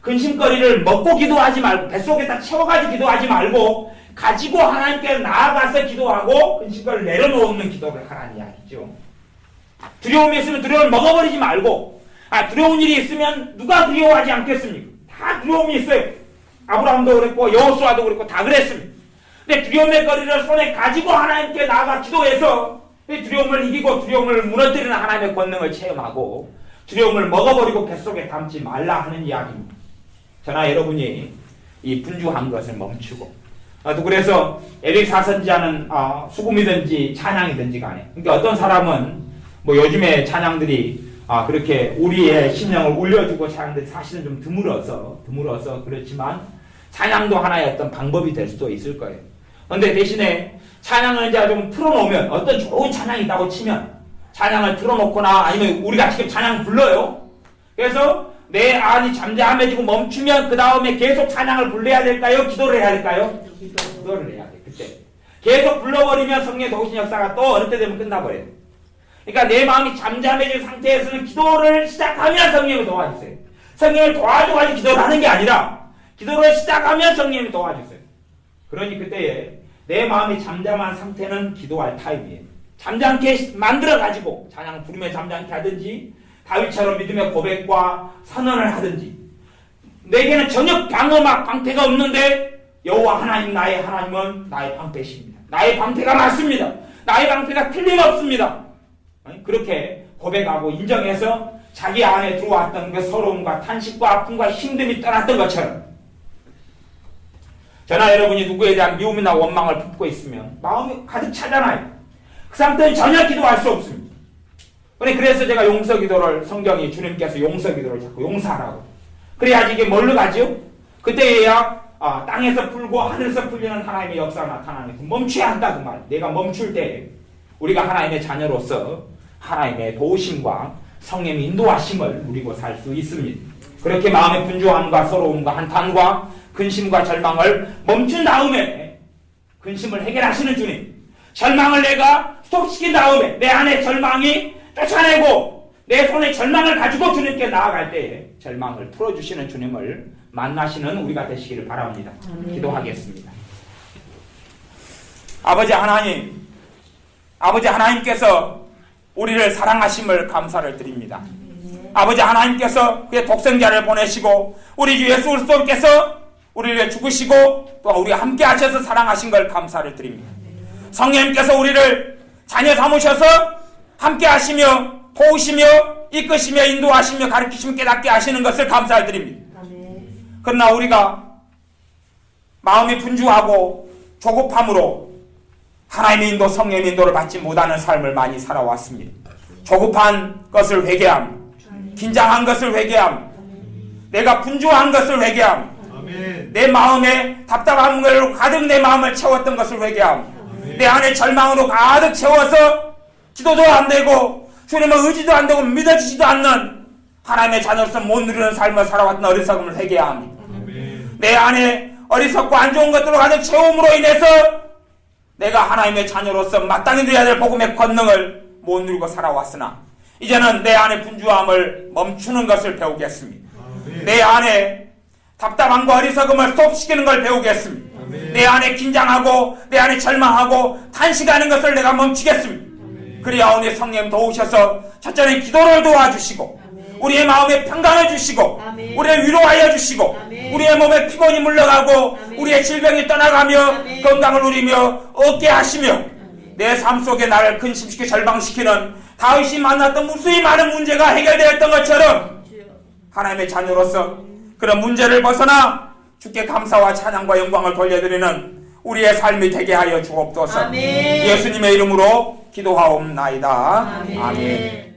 근심거리를 먹고 기도하지 말고 뱃속에다 채워가지고 기도하지 말고 가지고 하나님께 나아가서 기도하고 근심거리를 내려놓는 기도를 하라는 이야기죠. 두려움이 있으면 두려움을 먹어버리지 말고 두려운 일이 있으면 누가 두려워하지 않겠습니까? 다 두려움이 있어요. 아브라함도 그랬고 여호수아도 그랬고 다 그랬습니다. 근데 두려움의 거리를 손에 가지고 하나님께 나아가 기도해서 두려움을 이기고 두려움을 무너뜨리는 하나님의 권능을 체험하고 두려움을 먹어버리고 뱃속에 담지 말라 하는 이야기입니다. 저나 여러분이 이 분주한 것을 멈추고 또 그래서 에릭사 선지자는 수금이든지 찬양이든지 간에 그러니까 어떤 사람은 뭐 요즘에 찬양들이 그렇게 우리의 심령을 울려주고 찬양들이 사실은 좀 드물어서 그렇지만 찬양도 하나의 어떤 방법이 될 수도 있을 거예요. 그런데 대신에 찬양을 이제 좀 틀어놓으면 어떤 좋은 찬양이 있다고 치면 찬양을 틀어놓거나 아니면 우리가 지금 찬양 불러요. 그래서 내 안이 잠잠해지고 멈추면 그 다음에 계속 찬양을 불러야 될까요? 기도를 해야 될까요? 기도를 해야 돼. 그때 계속 불러버리면 성령의 도우신 역사가 또 어느 때 되면 끝나버려요. 그러니까 내 마음이 잠잠해진 상태에서는 기도를 시작하면 성령이 도와주세요. 성령을 도와줘가지고 기도를 하는 게 아니라 기도를 시작하면 성령이 도와주세요. 그러니 그때에 내 마음이 잠잠한 상태는 기도할 타임이에요. 잠잠게 만들어가지고 찬양 부르며 잠잠게 하든지 다윗처럼 믿음의 고백과 선언을 하든지 내게는 전혀 방패가 없는데 여호와 하나님 나의 하나님은 나의 방패십니다. 나의 방패가 맞습니다. 나의 방패가 틀림없습니다. 그렇게 고백하고 인정해서 자기 안에 들어왔던 그 서러움과 탄식과 아픔과 힘듦이 떠났던 것처럼 저나 여러분이 누구에 대한 미움이나 원망을 품고 있으면 마음이 가득 차잖아요. 그 상태는 전혀 기도할 수 없습니다. 그래서 제가 용서기도를 성경이 주님께서 용서기도를 자꾸 용서하라고 그래야지 이게 뭘로 가죠? 그때야 땅에서 풀고 하늘에서 풀리는 하나님의 역사가 나타나니까 멈춰야 한다 그 말. 내가 멈출 때 우리가 하나님의 자녀로서 하나님의 도우심과 성령의 인도하심을 누리고 살 수 있습니다. 그렇게 마음의 분주함과 서러움과 한탄과 근심과 절망을 멈춘 다음에 근심을 해결하시는 주님, 절망을 내가 스톱시킨 다음에 내 안에 절망이 쫓아내고 내 손에 절망을 가지고 주님께 나아갈 때에 절망을 풀어주시는 주님을 만나시는 우리가 되시기를 바랍니다. 기도하겠습니다. 아버지 하나님께서 우리를 사랑하심을 감사를 드립니다. 아버지 하나님께서 그의 독생자를 보내시고 우리 주 예수 그리스도께서 우리를 죽으시고 또 우리와 함께 하셔서 사랑하신 걸 감사를 드립니다. 성령님께서 우리를 자녀 삼으셔서 함께 하시며 도우시며 이끄시며 인도하시며 가르치시며 깨닫게 하시는 것을 감사를 드립니다. 그러나 우리가 마음이 분주하고 조급함으로 하나님의 인도, 성령의 인도를 받지 못하는 삶을 많이 살아왔습니다. 조급한 것을 회개함, 긴장한 것을 회개함, 내가 분주한 것을 회개함, 내 마음에 답답한 걸로 가득 내 마음을 채웠던 것을 회개함, 내 안에 절망으로 가득 채워서 기도도 안 되고 주님의 의지도 안 되고 믿어지지도 않는 하나님의 자녀로서 못 누리는 삶을 살아왔던 어리석음을 회개해야 합니다. 내 안에 어리석고 안 좋은 것들로 가득 채움으로 인해서 내가 하나님의 자녀로서 마땅히 누려야 될 복음의 권능을 못 누리고 살아왔으나 이제는 내 안에 분주함을 멈추는 것을 배우겠습니다. 내 안에 답답함과 어리석음을 스톱시키는 걸 배우겠습니다. 내 안에 긴장하고 내 안에 절망하고 탄식하는 것을 내가 멈추겠습니다. 그리하오니 성령 도우셔서 첫째는 기도를 도와주시고 우리의 마음에 평강을 주시고 우리를 위로하여 주시고 우리의 몸에 피곤이 물러가고 우리의 질병이 떠나가며 건강을 누리며 얻게 하시며 내 삶 속에 나를 근심시키고 절망시키는 다윗이 만났던 무수히 많은 문제가 해결되었던 것처럼 하나님의 자녀로서 그런 문제를 벗어나 주께 감사와 찬양과 영광을 돌려드리는 우리의 삶이 되게 하여 주옵소서. 예수님의 이름으로 기도하옵나이다. 아멘.